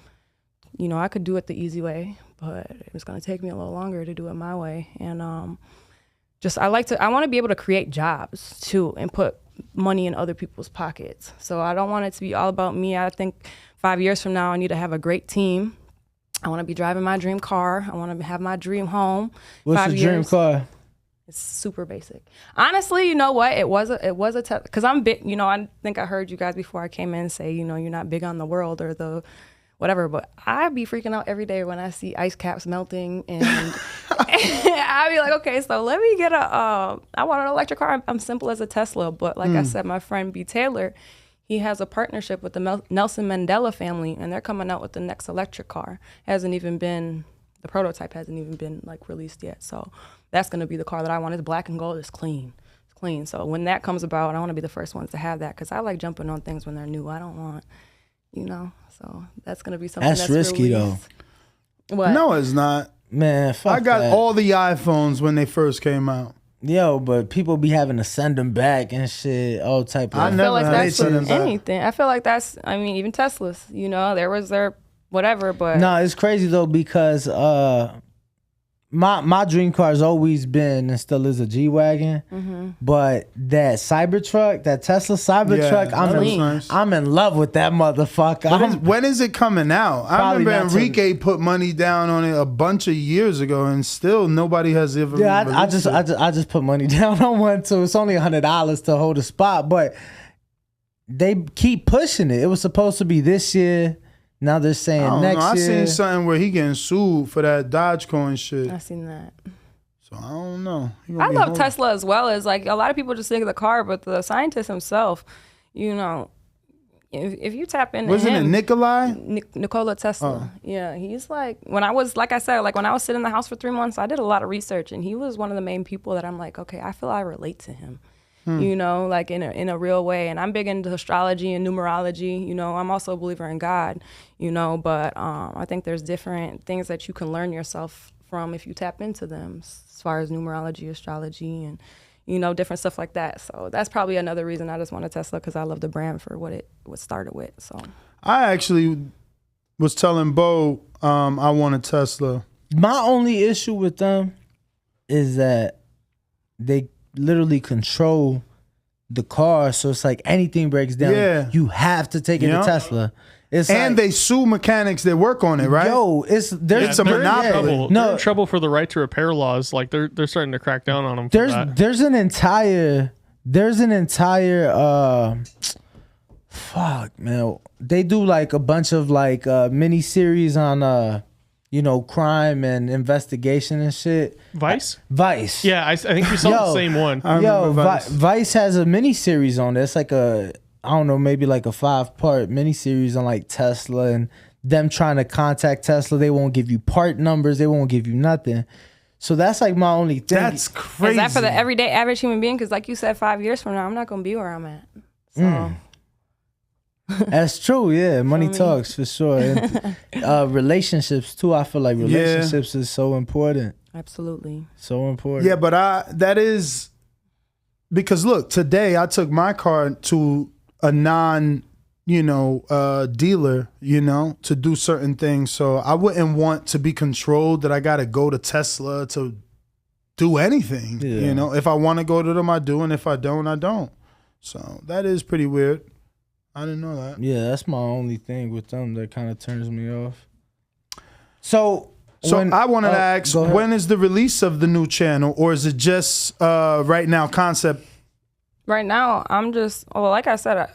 Speaker 3: you know, I could do it the easy way, but it's going to take me a little longer to do it my way. And I want to be able to create jobs too and put money in other people's pockets. So I don't want it to be all about me. I think 5 years from now, I need to have a great team. I want to be driving my dream car. I want to have my dream home.
Speaker 1: What's your dream car?
Speaker 3: It's super basic. Honestly, you know what? It was a test, because I'm big. You know, I think I heard you guys before I came in say, you know, you're not big on the world or the whatever, but I be freaking out every day when I see ice caps melting, and I be like, okay, so let me get I want an electric car. I'm simple as a Tesla, but like I said, my friend B. Taylor, he has a partnership with the Nelson Mandela family, and they're coming out with the next electric car. The prototype hasn't even been like released yet. So that's going to be the car that I want. It's black and gold. It's clean. It's clean. So when that comes about, I want to be the first ones to have that, because I like jumping on things when they're new. I don't want you know. So that's gonna be something that's
Speaker 1: risky
Speaker 3: released. What?
Speaker 2: No, it's not.
Speaker 1: Man, fuck
Speaker 2: I got
Speaker 1: that.
Speaker 2: all the iPhones when they first came out.
Speaker 1: Yo, but people be having to send them back and shit, all type of.
Speaker 2: I
Speaker 3: I feel
Speaker 2: never
Speaker 3: like
Speaker 2: had
Speaker 3: that's
Speaker 2: to send
Speaker 3: with
Speaker 2: them back.
Speaker 3: anything. I feel like that's, I mean, even Teslas, you know, there was their whatever, but
Speaker 1: No, it's crazy though because my dream car has always been and still is a G-Wagon, but that Cybertruck, that Tesla Cybertruck,
Speaker 2: that was nice.
Speaker 1: I'm in love with that motherfucker.
Speaker 2: When is it coming out? I
Speaker 1: Probably
Speaker 2: remember
Speaker 1: not till-
Speaker 2: Enrique put money down on it a bunch of years ago, and still nobody has ever.
Speaker 1: Yeah, I
Speaker 2: released it.
Speaker 1: just put money down on one too. It's only $100 to hold a spot, but they keep pushing it. It was supposed to be this year. Now they're saying
Speaker 2: I don't
Speaker 1: next
Speaker 2: know. I
Speaker 1: year.
Speaker 2: seen something where he getting sued for that Dogecoin shit.
Speaker 3: I seen that.
Speaker 2: So I don't know. He gonna
Speaker 3: I
Speaker 2: be
Speaker 3: love
Speaker 2: holding-
Speaker 3: Tesla as well. As like a lot of people just think of the car, but the scientist himself, you know, if you tap into
Speaker 2: Wasn't it
Speaker 3: him,
Speaker 2: Nikolai?
Speaker 3: Nikola Tesla. Yeah, he's like, when I was, like I said, like when I was sitting in the house for 3 months, I did a lot of research, and he was one of the main people that I'm like, okay, I feel I relate to him. You know, like in a real way. And I'm big into astrology and numerology. You know, I'm also a believer in God, you know, but I think there's different things that you can learn yourself from if you tap into them, as far as numerology, astrology, and, you know, different stuff like that. So that's probably another reason I just want a Tesla, because I love the brand for what it was started with. So
Speaker 2: I actually was telling Bo I want a Tesla.
Speaker 1: My only issue with them is that they literally control the car, so it's like anything breaks down,
Speaker 2: Yeah.
Speaker 1: you have to take it
Speaker 2: Yeah.
Speaker 1: to Tesla. It's
Speaker 2: And
Speaker 1: like,
Speaker 2: they sue mechanics that work on it, right?
Speaker 1: yo, it's there's
Speaker 2: It's a
Speaker 4: they're in
Speaker 2: monopoly.
Speaker 4: trouble.
Speaker 1: No.
Speaker 4: They're in trouble for the right to repair laws. Like they're starting to crack down on them. For that.
Speaker 1: there's an entire fuck, man. They do like a bunch of like mini series on you know, crime and investigation and shit.
Speaker 4: Vice.
Speaker 1: Vice.
Speaker 4: Yeah, I think we saw the
Speaker 1: Yo.
Speaker 4: same one.
Speaker 2: I
Speaker 1: Yo,
Speaker 2: remember Vice.
Speaker 1: Vice has a mini series on it. It's like I don't know, maybe like a 5-part mini series on like Tesla and them trying to contact Tesla. They won't give you part numbers. They won't give you nothing. So that's like my only thing.
Speaker 2: That's crazy.
Speaker 3: is that for the everyday average human being? Because like you said, 5 years from now, I'm not going to be where I'm at. So
Speaker 1: That's true. Yeah, money talks for sure. And, relationships too. I feel like relationships is so important.
Speaker 3: absolutely.
Speaker 1: So important.
Speaker 2: Yeah, but that is because look, today I took my car to a non, dealer, to do certain things. So I wouldn't want to be controlled that I got to go to Tesla to do anything.
Speaker 1: Yeah.
Speaker 2: If I want to go to them, I do, and if I don't, I don't. So that is pretty weird. I didn't know that.
Speaker 1: Yeah, that's my only thing with them that kind of turns me off. So
Speaker 2: I wanted to ask,
Speaker 1: go ahead.
Speaker 2: when is the release of the new channel, or is it just right now concept?
Speaker 3: Right now, I'm just, like I said,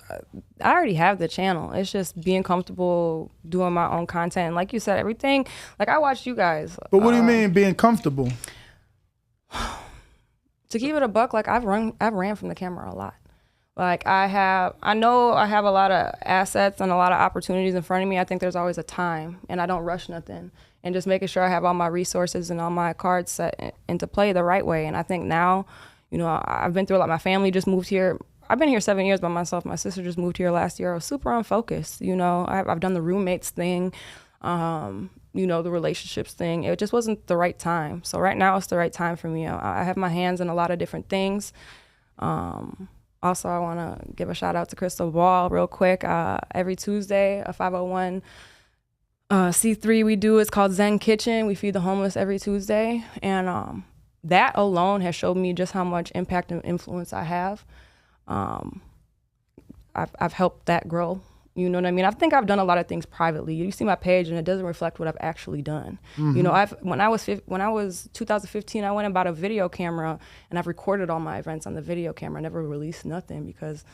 Speaker 3: I already have the channel. It's just being comfortable doing my own content. And like you said, everything, like I watched you guys.
Speaker 2: But what do you mean being comfortable?
Speaker 3: To keep it a buck, like I've ran from the camera a lot. Like I know I have a lot of assets and a lot of opportunities in front of me. I think there's always a time, and I don't rush nothing. And just making sure I have all my resources and all my cards set into play the right way. And I think now, I've been through a lot. My family just moved here. I've been here 7 years by myself. My sister just moved here last year. I was super unfocused. I've done the roommates thing, the relationships thing. It just wasn't the right time. So right now it's the right time for me. I have my hands in a lot of different things. Also, I want to give a shout out to Crystal Ball real quick. Every Tuesday, a 501 C3 we do. It's called Zen Kitchen. We feed the homeless every Tuesday. And that alone has showed me just how much impact and influence I have. I've helped that grow. You know what I mean? I think I've done a lot of things privately. You see my page, and it doesn't reflect what I've actually done.
Speaker 2: Mm-hmm.
Speaker 3: When I was 2015, I went and bought a video camera, and I've recorded all my events on the video camera. I never released nothing because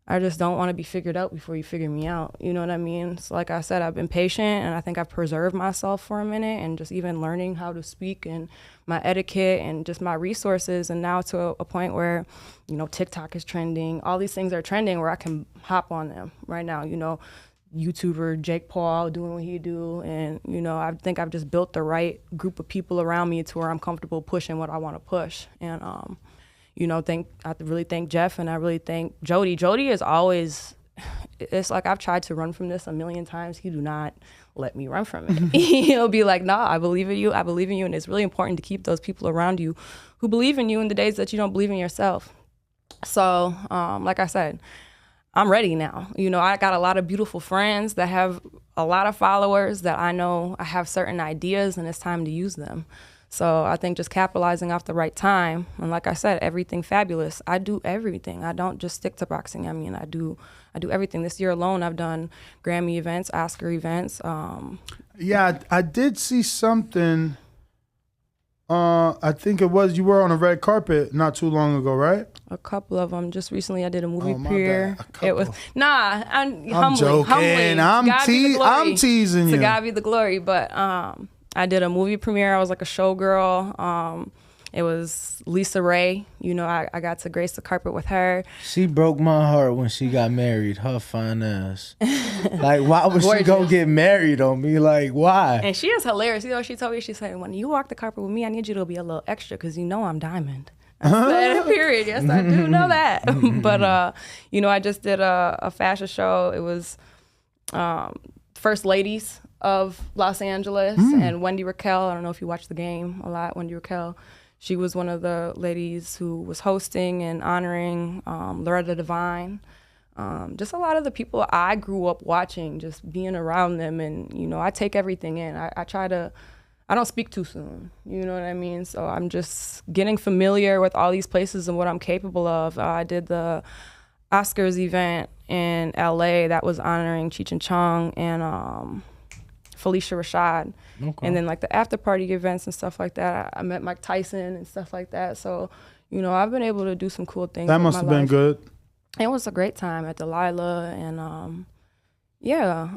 Speaker 3: I just don't want to be figured out before you figure me out. You know what I mean? So like I said, I've been patient, and I think I've preserved myself for a minute, and just even learning how to speak and my etiquette and just my resources. And now to a point where, TikTok is trending. All these things are trending where I can hop on them right now. YouTuber Jake Paul doing what he do. And, I think I've just built the right group of people around me to where I'm comfortable pushing what I want to push. And, I really thank Jeff, and I really thank Jody. Jody is always it's like I've tried to run from this a million times. He do not let me run from it. He'll be like, nah, I believe in you. I believe in you. And it's really important to keep those people around you who believe in you in the days that you don't believe in yourself. So, like I said, I'm ready now. You know, I got a lot of beautiful friends that have a lot of followers that I know I have certain ideas and it's time to use them. So I think just capitalizing off the right time. And like I said, everything fabulous. I do everything. I don't just stick to boxing. I mean, I do everything. This year alone, I've done Grammy events, Oscar events.
Speaker 2: Yeah, I did see something. I think it was you were on a red carpet not too long ago, right?
Speaker 3: A couple of them. Just recently, I did a movie
Speaker 2: my
Speaker 3: premiere.
Speaker 2: bad. A
Speaker 3: It was
Speaker 2: couple.
Speaker 3: I'm
Speaker 2: joking.
Speaker 3: Humbling.
Speaker 2: I'm teasing you.
Speaker 3: To God be the glory. But I did a movie premiere. I was like a showgirl. It was Lisa Ray. You know, I got to grace the carpet with her.
Speaker 1: She broke my heart when she got married. Her fine ass. Like, why would she go
Speaker 3: Gorgeous.
Speaker 1: get married on me? Like, why?
Speaker 3: And she is hilarious. You know, she told me, she said, when you walk the carpet with me, I need you to be a little extra because you know I'm diamond. I said, period. Yes, I do know that. But, you know, I just did a fashion show. It was First Ladies of Los Angeles and Wendy Raquel. I don't know if you watch the game a lot, Wendy Raquel. She was one of the ladies who was hosting and honoring Loretta Devine. Just a lot of the people I grew up watching, just being around them. And, you know, I take everything in. I don't speak too soon. You know what I mean? So I'm just getting familiar with all these places and what I'm capable of. I did the Oscars event in LA that was honoring Cheech and Chong and Felicia Rashad.
Speaker 1: Okay.
Speaker 3: And then like the after party events and stuff like that, I met Mike Tyson and stuff like that. So, you know, I've been able to do some cool things.
Speaker 2: That
Speaker 3: with
Speaker 2: must
Speaker 3: my
Speaker 2: have been
Speaker 3: life.
Speaker 2: good.
Speaker 3: It was a great time at Delilah. And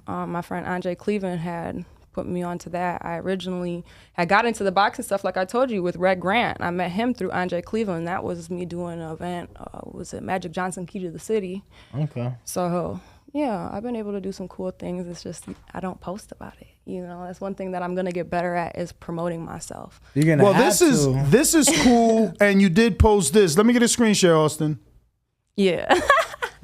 Speaker 3: my friend Andre Cleveland had put me onto that. I originally had got into the boxing stuff, like I told you, with Red Grant. I met him through Andre Cleveland. That was me doing an event, was it Magic Johnson Key to the City?
Speaker 1: Okay.
Speaker 3: So, yeah, I've been able to do some cool things. It's just I don't post about it. You know, that's one thing that I'm gonna get better at is promoting myself.
Speaker 1: You're gonna
Speaker 2: Well,
Speaker 1: have
Speaker 2: this is cool, and you did post this. Let me get a screen share, Austin.
Speaker 3: Yeah.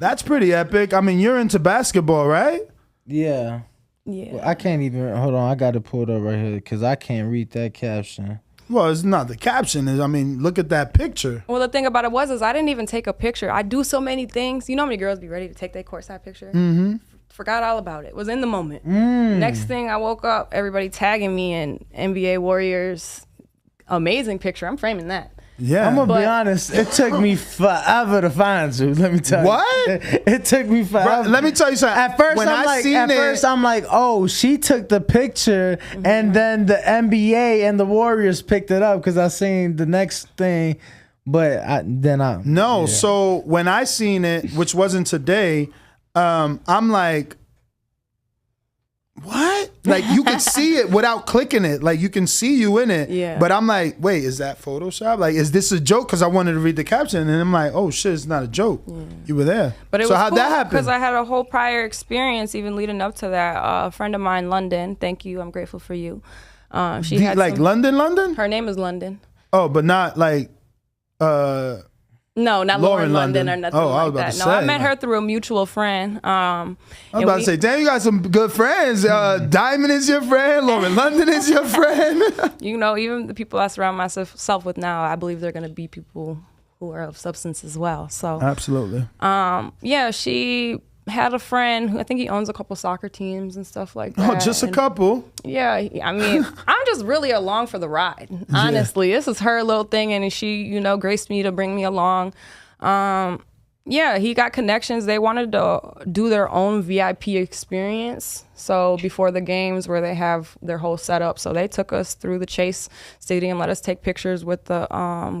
Speaker 2: That's pretty epic. I mean, you're into basketball, right?
Speaker 1: Yeah.
Speaker 3: Yeah.
Speaker 1: Well, I can't even, hold on, I got to pull it up right here because I can't read that caption.
Speaker 2: Well, it's not the caption. I mean, look at that picture.
Speaker 3: Well, the thing about it was I didn't even take a picture. I do so many things. You know how many girls be ready to take their courtside picture? Mm-hmm. Forgot all about it. Was in the moment. Next thing I woke up, everybody tagging me in NBA Warriors. Amazing picture. I'm framing that.
Speaker 2: Yeah.
Speaker 1: I'm going to be honest, it took me forever to find you, let me tell you.
Speaker 2: What?
Speaker 1: It took me forever.
Speaker 2: Bro, let me tell you something.
Speaker 1: At first,
Speaker 2: when
Speaker 1: I'm like, oh, she took the picture, and then the NBA and the Warriors picked it up because I seen the next thing, but
Speaker 2: No,
Speaker 1: yeah.
Speaker 2: so when I seen it, which wasn't today, I'm like, what? Like, you could see it without clicking it. Like, you can see you in it.
Speaker 3: Yeah.
Speaker 2: But I'm like, wait, is that Photoshop? Like, is this a joke? Because I wanted to read the caption, and I'm like, oh, shit, it's not a joke. You were there.
Speaker 3: But it
Speaker 2: so
Speaker 3: was
Speaker 2: how'd
Speaker 3: cool
Speaker 2: that happen?
Speaker 3: because I had a whole prior experience even leading up to that. A friend of mine, London, thank you, I'm grateful for you. She had
Speaker 2: like
Speaker 3: some-
Speaker 2: London?
Speaker 3: Her name is London.
Speaker 2: Oh, but not like,
Speaker 3: No, not Lauren London or nothing
Speaker 2: Oh, I was
Speaker 3: like
Speaker 2: about
Speaker 3: that.
Speaker 2: to
Speaker 3: No,
Speaker 2: say,
Speaker 3: I met
Speaker 2: like-
Speaker 3: her through a mutual friend.
Speaker 2: I was about to say, damn, you got some good friends. Diamond is your friend. Lauren London is your friend.
Speaker 3: You know, even the people I surround myself with now, I believe they're going to be people who are of substance as well. So,
Speaker 2: Absolutely.
Speaker 3: yeah, she had a friend who I think he owns a couple soccer teams and stuff like that.
Speaker 2: Oh, just a
Speaker 3: And,
Speaker 2: couple.
Speaker 3: yeah, I mean, I'm just really along for the ride. Honestly, this is her little thing, and she, you know, graced me to bring me along. Yeah, he got connections. They wanted to do their own VIP experience. So before the games where they have their whole setup. So they took us through the Chase Stadium, let us take pictures with the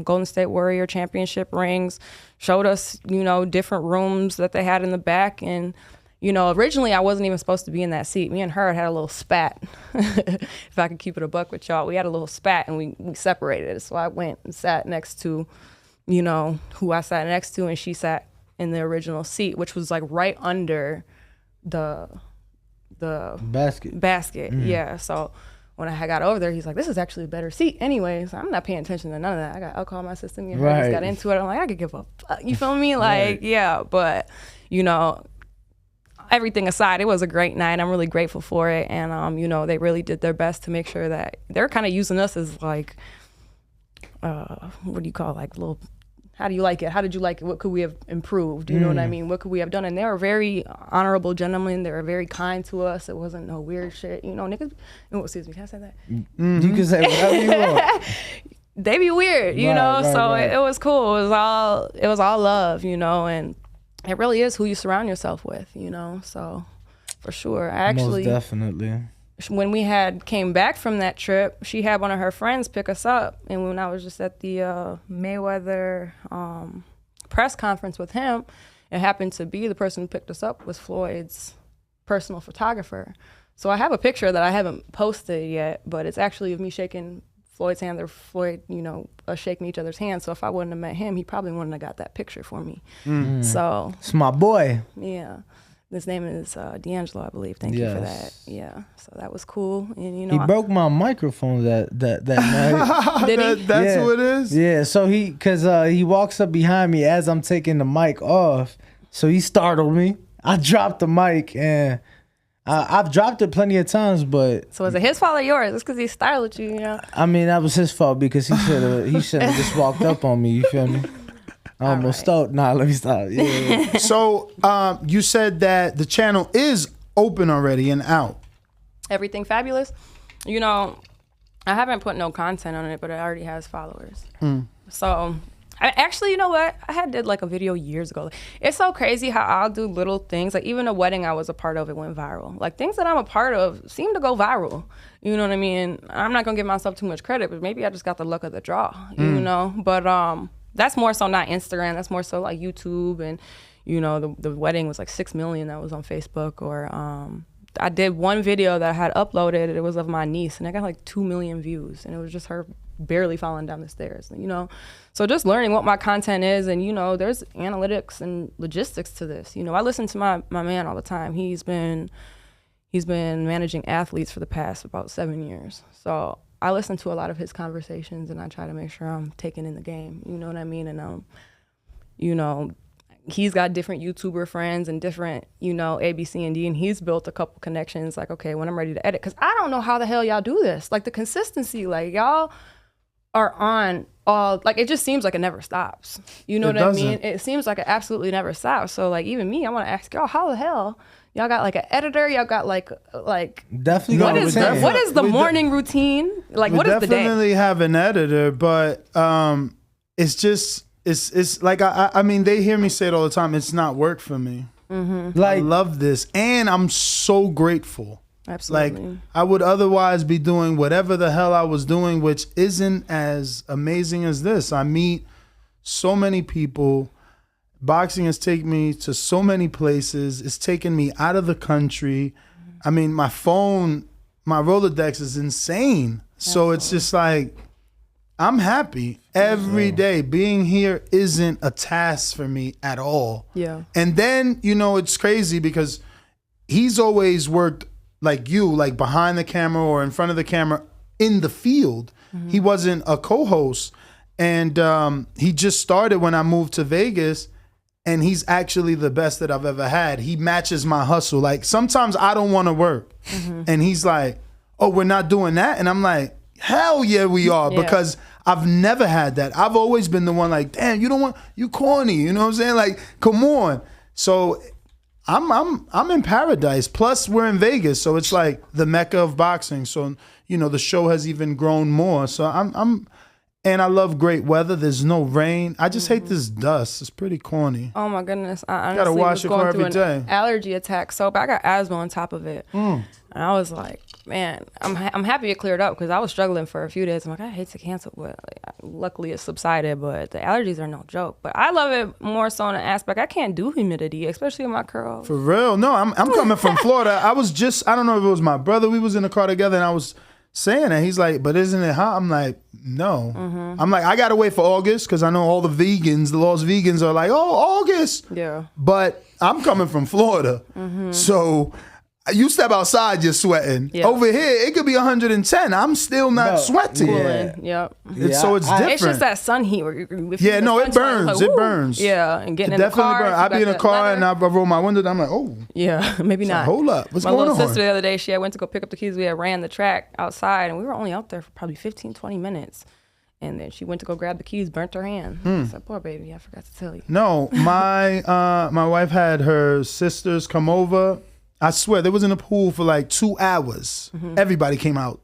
Speaker 3: Golden State Warrior championship rings, showed us, you know, different rooms that they had in the back. And, you know, originally I wasn't even supposed to be in that seat. Me and her had a little spat. If I could keep it a buck with y'all, we had a little spat and we separated. So I went and sat next to, you know, who I sat next to, and she sat in the original seat, which was like right under the basket. Yeah. So when I got over there, he's like, this is actually a better seat anyways. I'm not paying attention to none of that. I got alcohol in my system. You know, I just got into it. I'm like, I could give a fuck. You feel me? Like, yeah. But, you know, everything aside, it was a great night. I'm really grateful for it. And, you know, they really did their best to make sure that they're kind of using us as like, what do you call it? Like little, how do you like it? How did you like it? What could we have improved? You know what I mean? What could we have done? And they were very honorable gentlemen. They were very kind to us. It wasn't no weird shit. You know, niggas, oh, excuse me, can I say that?
Speaker 1: You can say whatever you want.
Speaker 3: They be weird, you know? So it was cool. It was all love, you know? And it really is who you surround yourself with, you know? So for sure. I actually,
Speaker 1: most definitely.
Speaker 3: When we came back from that trip, she had one of her friends pick us up. And when I was just at the Mayweather press conference with him, it happened to be the person who picked us up was Floyd's personal photographer. So I have a picture that I haven't posted yet, but it's actually of me shaking Floyd's hand, or Floyd, you know, shaking each other's hands. So if I wouldn't have met him, he probably wouldn't have got that picture for me. So
Speaker 1: it's my boy.
Speaker 3: Yeah. His name is D'Angelo, I believe. Thank you for that. Yeah, so that was cool. And you know,
Speaker 1: he broke my microphone that night.
Speaker 3: Did he?
Speaker 2: That's who it is?
Speaker 1: Yeah, so because he walks up behind me as I'm taking the mic off, so he startled me. I dropped the mic, and I've dropped it plenty of times, but...
Speaker 3: So was it his fault or yours? It's because he startled you, you know?
Speaker 1: I mean, that was his fault because he should have just walked up on me, you feel me? I almost stopped. Nah, let me stop. Yeah.
Speaker 2: So you said that the channel is open already and out.
Speaker 3: Everything Fabulous? You know, I haven't put no content on it, but it already has followers. So... actually, you know what? I did like a video years ago. It's so crazy how I'll do little things. Like even a wedding I was a part of, it went viral. Like things that I'm a part of seem to go viral. You know what I mean? I'm not gonna give myself too much credit, but maybe I just got the luck of the draw, you know? But that's more so not Instagram. That's more so like YouTube. And, you know, the wedding was like 6 million that was on Facebook. Or I did one video that I had uploaded. It was of my niece, and I got like 2 million views. And it was just her barely falling down the stairs, you know? So just learning what my content is, and, you know, there's analytics and logistics to this. You know, I listen to my man all the time. He's been managing athletes for the past about 7 years. So I listen to a lot of his conversations, and I try to make sure I'm taking in the game. You know what I mean? And, you know, he's got different YouTuber friends and different, you know, A, B, C, and D, and he's built a couple connections. Like, okay, when I'm ready to edit, because I don't know how the hell y'all do this. Like the consistency, like y'all are on all, like it just seems like it never stops. You know what I mean? It seems like it absolutely never stops. So like even me, I want to ask y'all, how the hell y'all got like an editor? Y'all got like
Speaker 1: definitely.
Speaker 3: What is the morning routine? Like what is the day?
Speaker 2: We definitely have an editor, but it's just it's like I mean they hear me say it all the time. It's not work for me. Like I love this, and I'm so grateful.
Speaker 3: Absolutely.
Speaker 2: Like I would otherwise be doing whatever the hell I was doing, which isn't as amazing as this. I meet so many people. Boxing has taken me to so many places. It's taken me out of the country. I mean, my phone, my Rolodex is insane. So it's just like, I'm happy every day. Being here isn't a task for me at all.
Speaker 3: Yeah.
Speaker 2: And then, you know, it's crazy because he's always worked like you, like behind the camera or in front of the camera in the field. He wasn't a co-host. And he just started when I moved to Vegas, and he's actually the best that I've ever had. He matches my hustle. Like sometimes I don't want to work. And he's like, oh, we're not doing that? And I'm like, hell yeah, we are. Yeah. Because I've never had that. I've always been the one like, damn, you corny. You know what I'm saying? Like, come on. So I'm in paradise. Plus we're in Vegas, so it's like the mecca of boxing. So, you know, the show has even grown more. So and I love great weather. There's no rain. I just hate this dust. It's pretty corny.
Speaker 3: Oh my goodness. I
Speaker 2: gotta
Speaker 3: honestly
Speaker 2: wash
Speaker 3: was
Speaker 2: your
Speaker 3: going
Speaker 2: car
Speaker 3: through
Speaker 2: every
Speaker 3: an
Speaker 2: day.
Speaker 3: allergy attack. So I got asthma on top of it. And I was like, man, I'm happy it cleared up because I was struggling for a few days. I'm like, I hate to cancel, but luckily it subsided. But the allergies are no joke. But I love it more so in an aspect. I can't do humidity, especially in my curls.
Speaker 2: For real? No, I'm coming from Florida. I don't know if it was my brother. We was in the car together, and I was saying that. He's like, but isn't it hot? I'm like, no. I'm like, I gotta wait for August because I know all the Lost Vegans are like, oh, August.
Speaker 3: Yeah.
Speaker 2: But I'm coming from Florida, so You step outside, you're sweating.
Speaker 3: Yeah.
Speaker 2: Over here, it could be 110. I'm still not
Speaker 1: No.
Speaker 2: sweating.
Speaker 3: Cooling. Yep.
Speaker 2: So it's different.
Speaker 3: It's just that sun heat. If
Speaker 2: Yeah,
Speaker 3: the
Speaker 2: no, it
Speaker 3: sun's shining,
Speaker 2: burns.
Speaker 3: like,
Speaker 2: It
Speaker 3: woo.
Speaker 2: burns.
Speaker 3: Yeah, and getting
Speaker 2: It
Speaker 3: in the
Speaker 2: definitely
Speaker 3: car.
Speaker 2: burns. I be in a car and I roll my window. I'm like, oh,
Speaker 3: Yeah, maybe not.
Speaker 2: hold up. What's
Speaker 3: My
Speaker 2: going
Speaker 3: little
Speaker 2: on?
Speaker 3: sister the other day, she went to go pick up the keys. We had ran the track outside, and we were only out there for probably 15, 20 minutes. And then she went to go grab the keys, burnt her hand. I said, poor baby, I forgot to tell you.
Speaker 2: No, my wife had her sisters come over. I swear, they was in the pool for like 2 hours. Everybody came out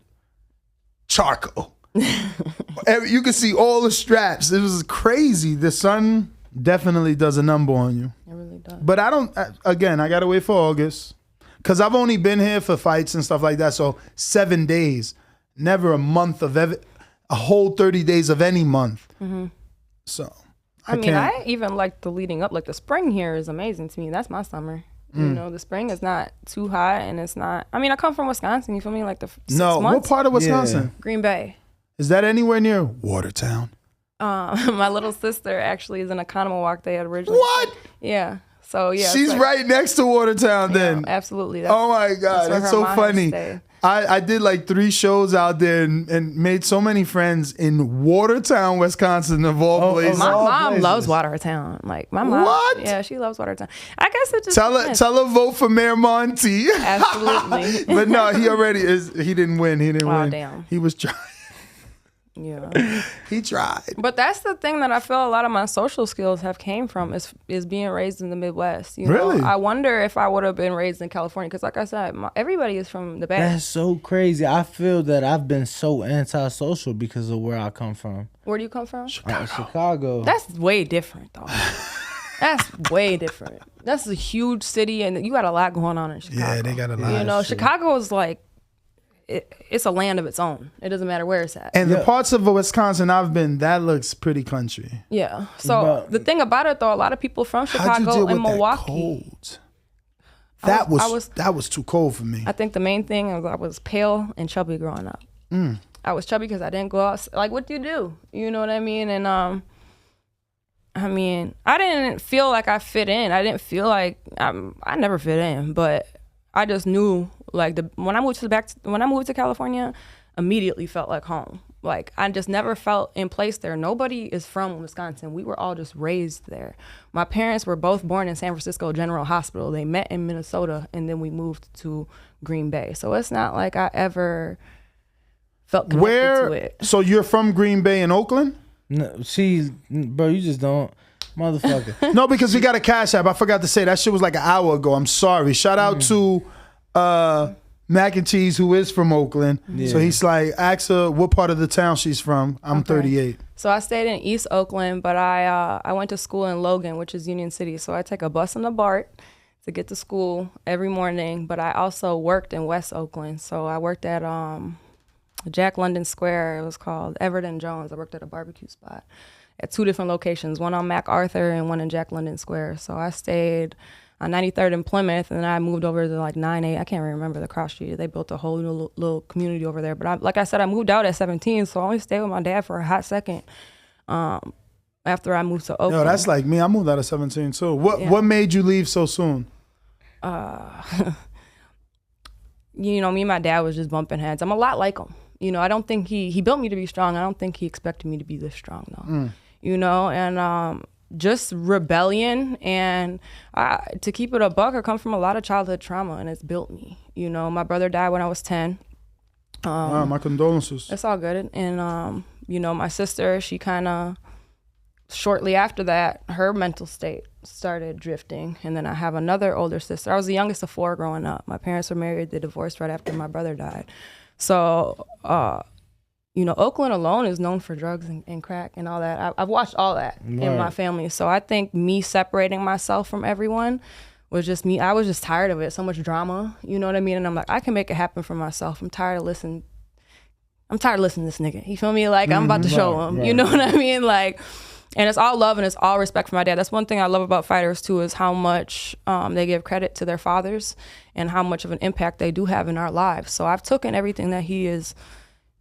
Speaker 2: charcoal. You could see all the straps. It was crazy. The sun definitely does a number on you.
Speaker 3: It really does.
Speaker 2: But I gotta wait for August. Because I've only been here for fights and stuff like that. So 7 days, never a month of a whole 30 days of any month. So
Speaker 3: I mean, I even like the leading up. Like the spring here is amazing to me. That's my summer. You know, the spring is not too hot, and it's not. I mean, I come from Wisconsin. You feel me? Like the 6 months.
Speaker 2: What part of Wisconsin?
Speaker 3: Green Bay.
Speaker 2: Is that anywhere near Watertown?
Speaker 3: My little sister actually is in Economowalk. They had originally.
Speaker 2: What?
Speaker 3: Yeah. So yeah.
Speaker 2: She's
Speaker 3: it's
Speaker 2: right next to Watertown then.
Speaker 3: Yeah, absolutely.
Speaker 2: Oh my God,
Speaker 3: where
Speaker 2: that's
Speaker 3: her
Speaker 2: so
Speaker 3: mom
Speaker 2: funny.
Speaker 3: stayed.
Speaker 2: I did like 3 shows out there and made so many friends in Watertown, Wisconsin, of all places.
Speaker 3: My
Speaker 1: all
Speaker 3: mom
Speaker 1: places.
Speaker 3: loves Watertown. Like my mom.
Speaker 2: What?
Speaker 3: Yeah, she loves Watertown. I guess it just
Speaker 2: Tell
Speaker 3: depends.
Speaker 2: her vote for Mayor Monty.
Speaker 3: Absolutely.
Speaker 2: But no, he already is. He didn't win. He didn't
Speaker 3: Oh,
Speaker 2: win.
Speaker 3: damn.
Speaker 2: He was trying.
Speaker 3: Yeah.
Speaker 2: He tried.
Speaker 3: But that's the thing that I feel a lot of my social skills have came from is being raised in the Midwest. You
Speaker 2: Really?
Speaker 3: know? I wonder if I would have been raised in California because, like I said, everybody is from the Bay.
Speaker 1: That's so crazy. I feel that I've been so antisocial because of where I come from.
Speaker 3: Where do you come from?
Speaker 1: Chicago.
Speaker 3: That's way different, though. That's way different. That's a huge city, and you got a lot going on in Chicago.
Speaker 2: Yeah, they got a lot.
Speaker 3: You know, Chicago is like, it's a land of its own. It doesn't matter where it's at.
Speaker 2: And the parts of Wisconsin I've been, that looks pretty country.
Speaker 3: Yeah. So
Speaker 1: But-
Speaker 3: the thing about it, though, a lot of people from
Speaker 2: How'd you
Speaker 3: Chicago
Speaker 2: deal with
Speaker 3: and Milwaukee.
Speaker 2: that cold? That was too cold for me.
Speaker 3: I think the main thing is I was pale and chubby growing up. I was chubby because I didn't go out. Like, what do you do? You know what I mean? And I mean, I didn't feel like I fit in. I didn't feel like I never fit in, but I just knew like when I moved to California, immediately felt like home. Like I just never felt in place there. Nobody is from Wisconsin. We were all just raised there. My parents were both born in San Francisco General Hospital. They met in Minnesota, and then we moved to Green Bay. So it's not like I ever felt connected to it.
Speaker 2: So you're from Green Bay and Oakland?
Speaker 1: No, bro, you just don't, motherfucker.
Speaker 2: No, because we got a Cash App. I forgot to say that shit was like an hour ago. I'm sorry. Shout out to Mac and Cheese, who is from Oakland. So he's like, ask her what part of the town she's from. I'm 38.
Speaker 3: So I stayed in East Oakland, but I went to school in Logan, which is Union City. So I take a bus and a BART to get to school every morning. But I also worked in West Oakland. So I worked at Jack London Square. It was called Everett & Jones. I worked at a barbecue spot at 2 different locations, one on MacArthur and one in Jack London Square. So I stayed on 93rd in Plymouth, and then I moved over to like 9A. I can't remember the cross street. They built a whole little community over there. But like I said, I moved out at 17, so I only stayed with my dad for a hot second after I moved to Oakland.
Speaker 2: Yo, that's like me. I moved out at 17 too. What made you leave so soon?
Speaker 3: You know, me and my dad was just bumping heads. I'm a lot like him. You know, I don't think he built me to be strong. I don't think he expected me to be this strong, though. You know, and just rebellion. And to keep it a buck, I come from a lot of childhood trauma, and it's built me. You know, my brother died when I was 10.
Speaker 2: My condolences.
Speaker 3: It's all good. And, you know, my sister, she kind of, shortly after that, her mental state started drifting. And then I have another older sister. I was the youngest of 4 growing up. My parents were married. They divorced right after my brother died. So, you know, Oakland alone is known for drugs and crack and all that. I've watched all that in my family. So I think me separating myself from everyone was just me. I was just tired of it. So much drama, you know what I mean? And I'm like, I can make it happen for myself. I'm tired of listening to this nigga. You feel me? Like, I'm about to show him. You know what I mean? Like, and it's all love and it's all respect for my dad. That's one thing I love about fighters too, is how much they give credit to their fathers and how much of an impact they do have in our lives. So I've taken everything that he has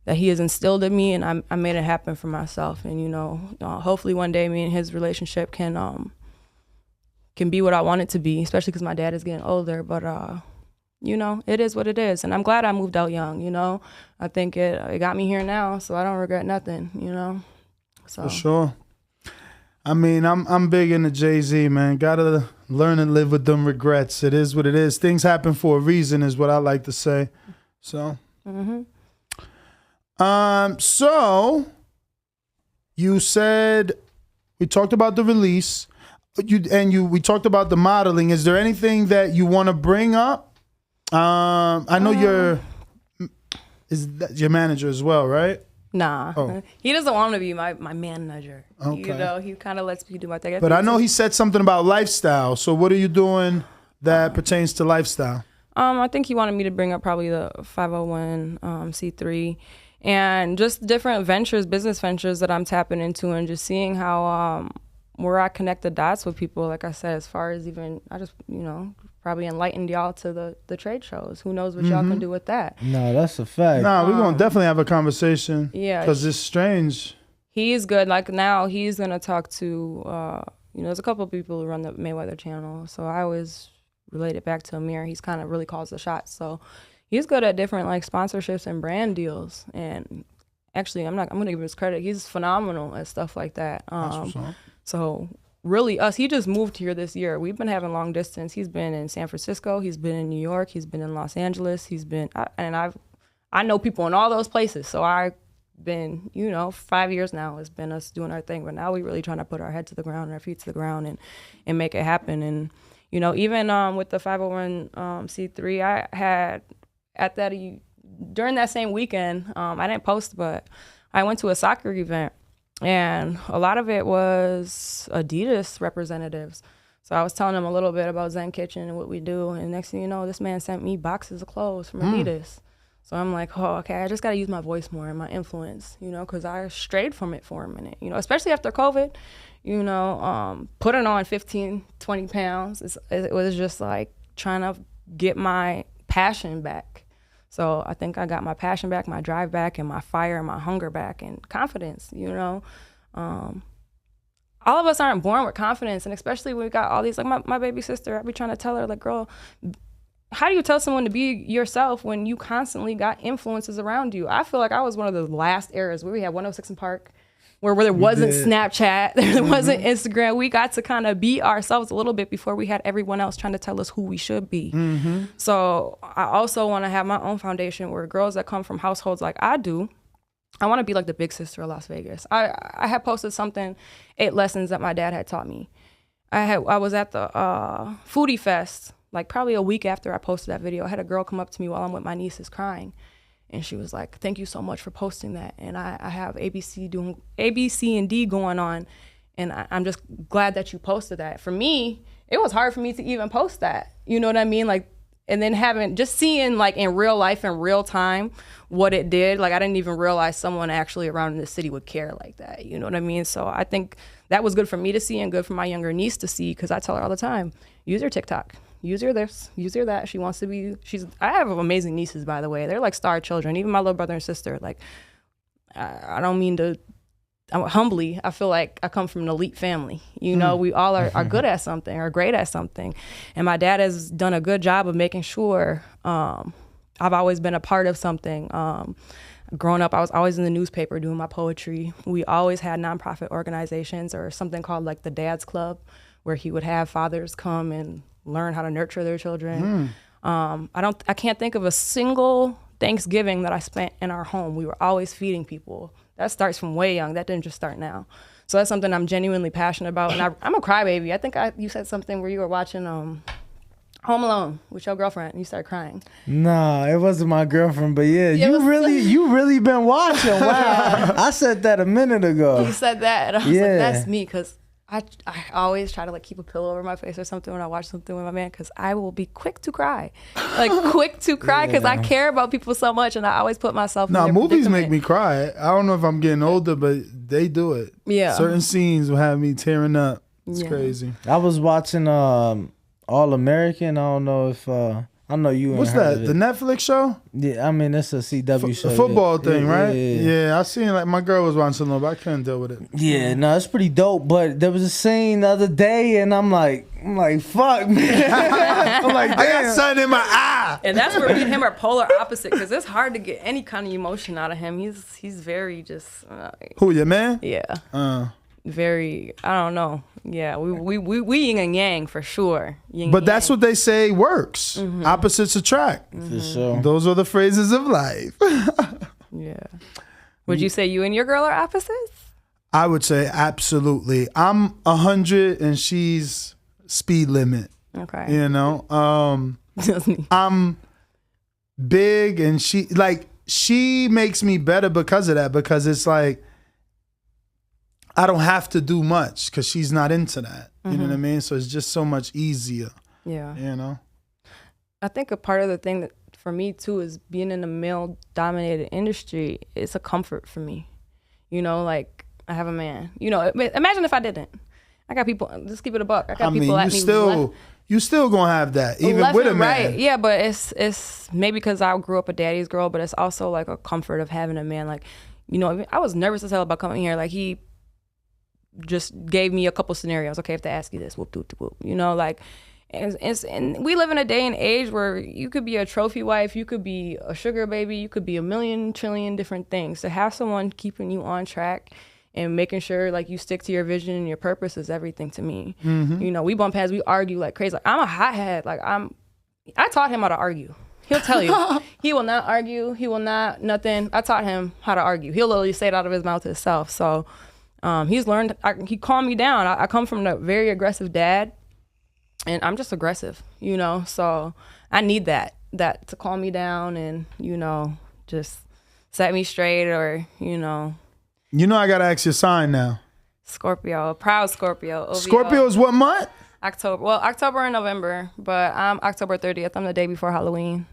Speaker 3: instilled in me, and I made it happen for myself. And you know, hopefully one day me and his relationship can be what I want it to be, especially because my dad is getting older. But you know, it is what it is. And I'm glad I moved out young, you know. I think it got me here now, so I don't regret nothing, you know. So.
Speaker 2: For sure. I mean, I'm big into Jay-Z, man. Gotta learn to live with them regrets. It is what it is. Things happen for a reason, is what I like to say. So, so you said we talked about the release, we talked about the modeling. Is there anything that you want to bring up? I know is that your manager as well, right?
Speaker 3: Nah,
Speaker 2: Oh.
Speaker 3: He doesn't want to be my manager.
Speaker 2: Okay.
Speaker 3: You know, he kind of lets me do my thing.
Speaker 2: But I know he said something about lifestyle. So what are you doing that pertains to lifestyle?
Speaker 3: I think he wanted me to bring up probably the 501c3 and just different ventures, business ventures that I'm tapping into, and just seeing how where I connect the dots with people. Like I said, as far as even I just probably enlightened y'all to the trade shows. Who knows what y'all can do with that?
Speaker 1: No, that's a fact.
Speaker 2: Nah, we're gonna definitely have a conversation.
Speaker 3: Yeah,
Speaker 2: because it's strange.
Speaker 3: He's good. Like now, he's gonna talk to there's a couple of people who run the Mayweather channel, so I always relate it back to Amir. He's kind of really calls the shots, so he's good at different like sponsorships and brand deals. And actually, I'm gonna give him his credit. He's phenomenal at stuff like that. So really he just moved here this year. We've been having long distance. He's been in San Francisco, he's been in New York, he's been in Los Angeles, I know people in all those places. So I've been, 5 years now, it's been us doing our thing, but now we really trying to put our head to the ground and our feet to the ground and make it happen. And even with the 501c3, I had during that same weekend, I didn't post, but I went to a soccer event. And a lot of it was Adidas representatives. So I was telling them a little bit about Zen Kitchen and what we do. And next thing you know, this man sent me boxes of clothes from Adidas. So I'm like, oh, okay, I just got to use my voice more and my influence, because I strayed from it for a minute, especially after COVID, putting on 15, 20 pounds. It was just like trying to get my passion back. So I think I got my passion back, my drive back, and my fire and my hunger back, and confidence, all of us aren't born with confidence, and especially when we got all these, like my baby sister, I be trying to tell her, like, girl, how do you tell someone to be yourself when you constantly got influences around you? I feel like I was one of the last eras where we had 106 in Park, where there wasn't Snapchat, there wasn't Instagram. We got to kind of be ourselves a little bit before we had everyone else trying to tell us who we should be. So I also want to have my own foundation where girls that come from households like I do, I want to be like the big sister of Las Vegas. I had posted something, 8 lessons that my dad had taught me. I was at the Foodie Fest, like probably a week after I posted that video. I had a girl come up to me while I'm with my nieces crying. And she was like, thank you so much for posting that. And I have ABC and D going on. And I'm just glad that you posted that. For me, it was hard for me to even post that. You know what I mean? Like, and then seeing like in real life, in real time, what it did. Like I didn't even realize someone actually around in the city would care like that. You know what I mean? So I think that was good for me to see and good for my younger niece to see, because I tell her all the time, use your TikTok. Use your this, use your that. She wants to be, I have amazing nieces, by the way. They're like star children, even my little brother and sister. Like, I don't mean to, humbly, I feel like I come from an elite family. We all are good at something, or great at something. And my dad has done a good job of making sure I've always been a part of something. Growing up, I was always in the newspaper doing my poetry. We always had nonprofit organizations or something called like the Dad's Club, where he would have fathers come and learn how to nurture their children. I can't think of a single Thanksgiving that I spent in our home. We were always feeding people. That starts from way young. That didn't just start now. So that's something I'm genuinely passionate about. And I'm a crybaby. I think you said something where you were watching Home Alone with your girlfriend and you started crying.
Speaker 1: Nah, it wasn't my girlfriend, but yeah, you really been watching. Wow. I said that a minute ago.
Speaker 3: You said that, and I was like, that's me, because I always try to like keep a pillow over my face or something when I watch something with my man, because I will be quick to cry, because I care about people so much, and I always put myself in their
Speaker 2: movies
Speaker 3: predicament.
Speaker 2: make me cry. I don't know if I'm getting older, but they do it.
Speaker 3: Yeah.
Speaker 2: Certain scenes will have me tearing up. It's crazy.
Speaker 1: I was watching All American. I don't know if I know you.
Speaker 2: What's
Speaker 1: ain't heard
Speaker 2: that?
Speaker 1: of
Speaker 2: The
Speaker 1: it.
Speaker 2: Netflix show?
Speaker 1: Yeah, I mean it's a CW show.
Speaker 2: Football thing, right?
Speaker 1: Yeah.
Speaker 2: I seen like my girl was watching a little, but I couldn't deal with it.
Speaker 1: Yeah, no, it's pretty dope. But there was a scene the other day, and I'm like, fuck, man. I'm like, damn.
Speaker 2: I got something in my eye.
Speaker 3: And that's where me and him are polar opposite, because it's hard to get any kind of emotion out of him. He's very just
Speaker 2: Who, your man?
Speaker 3: yeah. Very, I don't know. Yeah, we yin and yang for sure. Yin
Speaker 2: But
Speaker 3: and
Speaker 2: that's
Speaker 3: yang.
Speaker 2: what they say works. Opposites attract.
Speaker 1: For sure.
Speaker 2: Those are the phrases of life.
Speaker 3: Yeah. Would you say you and your girl are opposites?
Speaker 2: I would say absolutely. I'm 100 and she's speed limit.
Speaker 3: Okay.
Speaker 2: You know, I'm big and she makes me better because of that, because it's like I don't have to do much because she's not into that. You know what I mean? So it's just so much easier.
Speaker 3: Yeah.
Speaker 2: You know?
Speaker 3: I think a part of the thing that for me too is being in a male dominated industry, it's a comfort for me. You know, like I have a man. You know, imagine if I didn't. I got people, just keep it a buck. I got people at me
Speaker 2: you still gonna have that, even
Speaker 3: left
Speaker 2: with a
Speaker 3: and
Speaker 2: man.
Speaker 3: right. Yeah, but it's maybe because I grew up a daddy's girl, but it's also like a comfort of having a man. Like, you know, I was nervous as hell about coming here. Like he just gave me a couple scenarios. Okay, I have to ask you this. Whoop, whoop, whoop. You know, like, and we live in a day and age where you could be a trophy wife, you could be a sugar baby, you could be a million trillion different things. To have someone keeping you on track and making sure like you stick to your vision and your purpose is everything to me. You know, we bump heads, we argue like crazy. Like, I'm a hothead. Like I taught him how to argue. He'll tell you. He will not argue. He will not nothing. I taught him how to argue. He'll literally say it out of his mouth himself. So he's learned. He calmed me down. I come from a very aggressive dad, and I'm just aggressive, you know. So I need that to calm me down and, you know, just set me straight, or, you know.
Speaker 2: You know, I gotta ask your sign now.
Speaker 3: Scorpio, proud Scorpio. OVO.
Speaker 2: Scorpio is what month?
Speaker 3: October. Well, October and November, but I'm October 30th. I'm the day before Halloween.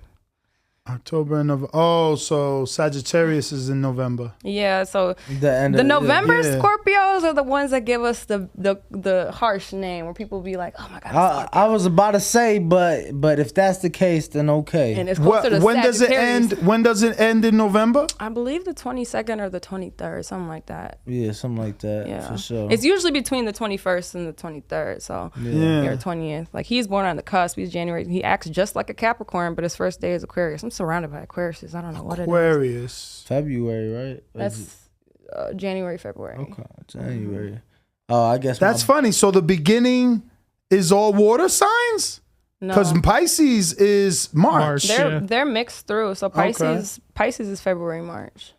Speaker 2: October and November. Oh, so Sagittarius is in November.
Speaker 3: Yeah, so
Speaker 1: The
Speaker 3: November
Speaker 2: yeah.
Speaker 3: Scorpios are the ones that give us the harsh name, where people be like, oh my God.
Speaker 1: I was about to say, but if that's the case, then okay.
Speaker 3: And it's closer to
Speaker 2: When does it
Speaker 3: Sagittarius.
Speaker 2: end? When does it end in November?
Speaker 3: I believe the 22nd or the 23rd, something like that.
Speaker 1: Yeah, something like that.
Speaker 3: Yeah,
Speaker 1: For sure.
Speaker 3: It's usually between the 21st and the 23rd. So
Speaker 2: Yeah.
Speaker 3: or 20th. Like, he's born on the cusp. He's January. He acts just like a Capricorn, but his first day is Aquarius. I'm surrounded by Aquarius. I don't know what it is.
Speaker 2: Aquarius.
Speaker 1: February, right? Or is
Speaker 3: That's January, February.
Speaker 1: it- okay, January. Oh, I guess
Speaker 2: That's funny. So the beginning is all water signs?
Speaker 3: No,
Speaker 2: Because Pisces is March.
Speaker 4: Yeah.
Speaker 3: they're mixed through. So Pisces is February, March,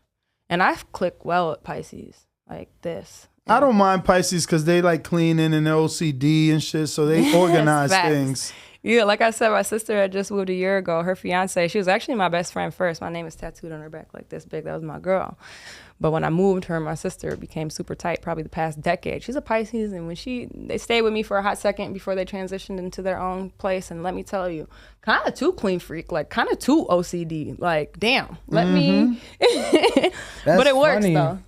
Speaker 3: and I click well at Pisces like this.
Speaker 2: I don't mind Pisces because they like cleaning and OCD and shit, so they organize
Speaker 3: Facts.
Speaker 2: things.
Speaker 3: Yeah, like I said, my sister had just moved a year ago. Her fiance, she was actually my best friend first. My name is tattooed on her back like this big. That was my girl. But when I moved, her and my sister became super tight probably the past decade. She's a Pisces, and when they stayed with me for a hot second before they transitioned into their own place. And let me tell you, kind of too clean freak, like kind of too OCD. Like, damn, let me. But it works,
Speaker 1: funny.
Speaker 3: though.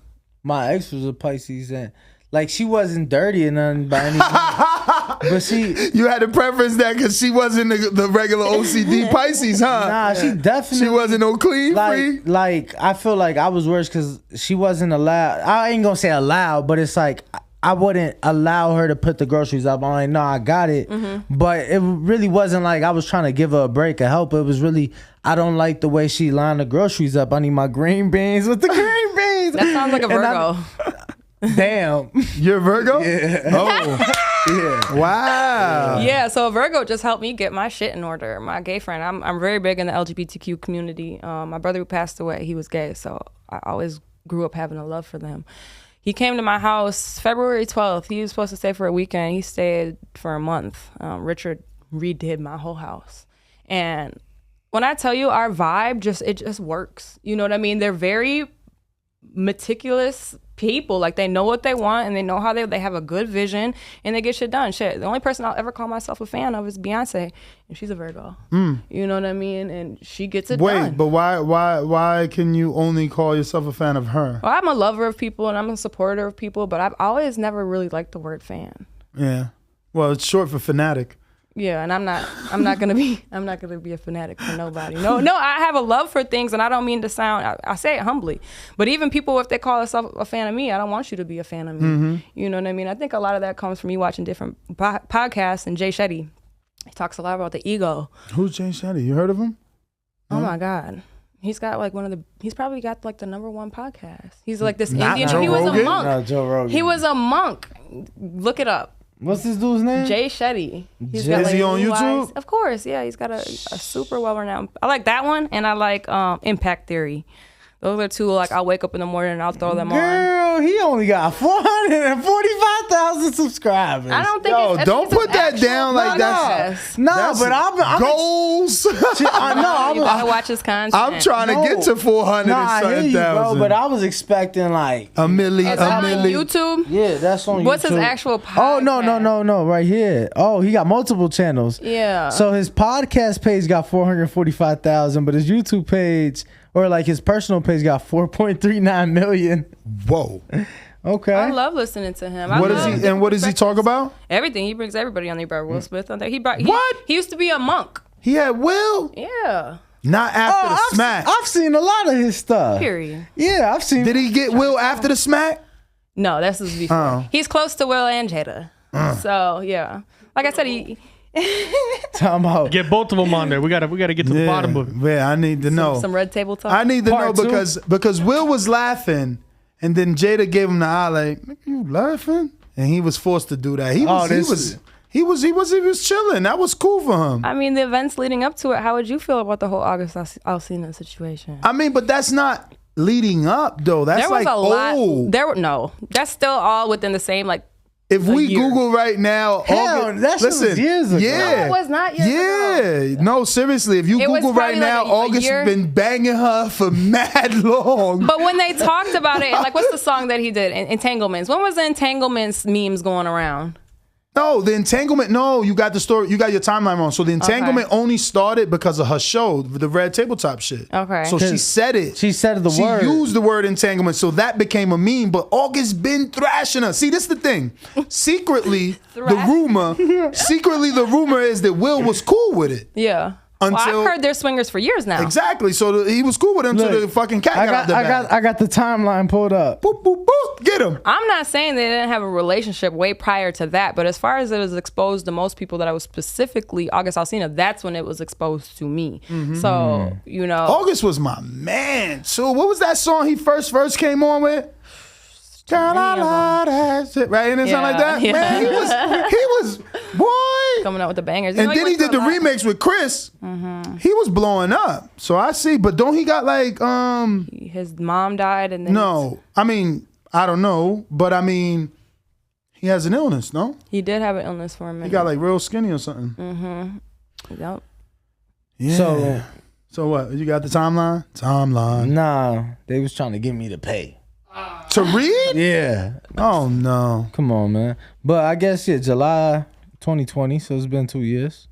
Speaker 1: My ex was a Pisces, and like she wasn't dirty or nothing by any means, but she.
Speaker 2: You had to preference that because she wasn't the regular OCD Pisces, huh?
Speaker 1: Nah, she definitely.
Speaker 2: She wasn't no clean freak.
Speaker 1: Like I feel like I was worse because she wasn't allowed. I ain't gonna say allowed, but it's like I wouldn't allow her to put the groceries up. I'm like, no, I got it. But it really wasn't like I was trying to give her a break or help. It was really, I don't like the way she lined the groceries up. I need my green beans with the green beans.
Speaker 3: That sounds like a Virgo.
Speaker 1: Damn.
Speaker 2: You're a Virgo?
Speaker 1: Yeah.
Speaker 2: Oh.
Speaker 1: Yeah.
Speaker 2: Wow.
Speaker 3: Yeah, so Virgo just helped me get my shit in order. My gay friend, I'm very big in the LGBTQ community. My brother who passed away, he was gay, so I always grew up having a love for them. He came to my house February 12th. He was supposed to stay for a weekend. He stayed for a month. Richard redid my whole house. And when I tell you our vibe, it just works. You know what I mean? They're very meticulous people. Like, they know what they want and they know how they have a good vision and they get shit done. Shit, the only person I'll ever call myself a fan of is Beyonce, and she's a Virgo. You know what I mean? And she gets it done.
Speaker 2: Wait, but why can you only call yourself a fan of her?
Speaker 3: Well, I'm a lover of people and I'm a supporter of people, but I've always never really liked the word fan.
Speaker 2: Yeah. Well, it's short for fanatic.
Speaker 3: Yeah, and I'm not gonna be a fanatic for nobody. No, I have a love for things, and I don't mean to sound. I say it humbly, but even people, if they call themselves a fan of me, I don't want you to be a fan of me. You know what I mean? I think a lot of that comes from me watching different podcasts. And Jay Shetty, he talks a lot about the ego.
Speaker 2: Who's Jay Shetty? You heard of him?
Speaker 3: Oh my God. He's got like he's probably got like the #1 podcast. He's like this
Speaker 2: Not
Speaker 3: Indian.
Speaker 2: Joe
Speaker 3: He was a
Speaker 2: Rogan?
Speaker 3: monk.
Speaker 1: No, Joe Rogan.
Speaker 3: He was a monk. Look it up.
Speaker 1: What's this dude's name?
Speaker 3: Jay Shetty. He's
Speaker 1: Jay-
Speaker 2: Is he on
Speaker 3: blue
Speaker 2: YouTube?
Speaker 3: eyes. Of course, yeah. He's got a super well-renowned. I like that one, and I like Impact Theory. Those are two, like, I'll wake up in the morning and I'll throw them on.
Speaker 1: Girl, he only got 445,000 subscribers.
Speaker 3: I don't think
Speaker 2: Yo,
Speaker 3: it's,
Speaker 2: don't put that down like
Speaker 3: that's.
Speaker 1: No, but I'm
Speaker 2: goals.
Speaker 1: I
Speaker 3: You gotta watch his content.
Speaker 2: I'm trying to get to 400
Speaker 1: Nah, I hear
Speaker 2: and
Speaker 1: you, bro,
Speaker 2: something
Speaker 1: but
Speaker 2: thousand.
Speaker 1: I was expecting like
Speaker 2: A milli.
Speaker 3: Is that on YouTube?
Speaker 1: yeah, that's on
Speaker 3: What's
Speaker 1: YouTube.
Speaker 3: his actual podcast?
Speaker 1: Oh no, right here. Oh, he got multiple channels.
Speaker 3: Yeah.
Speaker 1: So his podcast page got 445,000, but his YouTube page or like his personal page got 4.39 million.
Speaker 2: Whoa.
Speaker 1: Okay.
Speaker 3: I love listening to him.
Speaker 2: What is he? And what does he talk about?
Speaker 3: Everything. He brings everybody on there. Brought Will Smith on there.
Speaker 2: What?
Speaker 3: He used to be a monk.
Speaker 2: He had Will.
Speaker 3: Yeah.
Speaker 2: Not after the
Speaker 1: I've,
Speaker 2: smack.
Speaker 1: I've seen a lot of his stuff.
Speaker 3: Period.
Speaker 1: Yeah, I've seen.
Speaker 2: Did he get Will after the smack?
Speaker 3: No, this is before.
Speaker 2: Oh.
Speaker 3: He's close to Will and Jada. So yeah. Like I said, he
Speaker 1: Talking about
Speaker 4: Get both of them on there. We gotta get to the bottom of it.
Speaker 2: Yeah, I need to know.
Speaker 3: some red table talk.
Speaker 2: I need to
Speaker 1: Part
Speaker 2: know
Speaker 1: two.
Speaker 2: because Will was laughing, and then Jada gave him the eye like, "Nigga, you laughing?" And he was forced to do that. He was chilling. That was cool for him.
Speaker 3: I mean, the events leading up to it. How would you feel about the whole August Alsina situation?
Speaker 2: I mean, but that's not leading up though. That's
Speaker 3: There was
Speaker 2: like
Speaker 3: a lot.
Speaker 2: old.
Speaker 3: No, that's still all within the same like.
Speaker 2: If we
Speaker 3: year.
Speaker 2: Google right now,
Speaker 1: Hell,
Speaker 2: August,
Speaker 1: that shit was
Speaker 2: listen,
Speaker 1: years ago.
Speaker 2: Yeah,
Speaker 3: No, it was not years
Speaker 2: Yeah, no, seriously. If you
Speaker 3: It was
Speaker 2: Google right
Speaker 3: probably
Speaker 2: now,
Speaker 3: like a
Speaker 2: August
Speaker 3: year.
Speaker 2: been banging her for mad long.
Speaker 3: But when they talked about it, like, what's the song that he did? Entanglements. When was the Entanglements memes going around?
Speaker 2: No, the entanglement. No, you got the story. You got your timeline wrong. So the entanglement only started because of her show, the Red Tabletop shit.
Speaker 3: Okay.
Speaker 2: So she said it.
Speaker 1: she said the
Speaker 2: She
Speaker 1: word.
Speaker 2: used the word entanglement, so that became a meme. But August been thrashing her. See, this is the thing. Secretly, the rumor is that Will was cool with it.
Speaker 3: Yeah. Well,
Speaker 2: Until-
Speaker 3: I've heard they're swingers for years now.
Speaker 2: Exactly. So he was cool with him until
Speaker 1: Look,
Speaker 2: the fucking cat got out the bag.
Speaker 1: I got the timeline pulled up.
Speaker 2: Boop, boop, boop. Get him.
Speaker 3: I'm not saying they didn't have a relationship way prior to that, but as far as it was exposed to most people that I was specifically August Alsina, that's when it was exposed to me. So, you know.
Speaker 2: August was my man. So what was that song he first came on with? Girl, I love that shit. Right? And something like that.
Speaker 3: Yeah.
Speaker 2: Man, he was, boy.
Speaker 3: Coming out with the bangers. You
Speaker 2: And
Speaker 3: know,
Speaker 2: then he
Speaker 3: went
Speaker 2: did
Speaker 3: through
Speaker 2: the
Speaker 3: a lot.
Speaker 2: remix with Chris. He was blowing up. So I see. But don't he got like,
Speaker 3: His mom died and then
Speaker 2: no. I mean, I don't know. But I mean, he has an illness, no?
Speaker 3: he did have an illness for a minute.
Speaker 2: He got like real skinny or something.
Speaker 3: Yep.
Speaker 2: Yeah. So what? You got the timeline? Timeline.
Speaker 1: Nah, they was trying to get me to pay.
Speaker 2: To read?
Speaker 1: Yeah.
Speaker 2: Oh, no.
Speaker 1: Come on, man. But I guess July 2020, so it's been 2 years.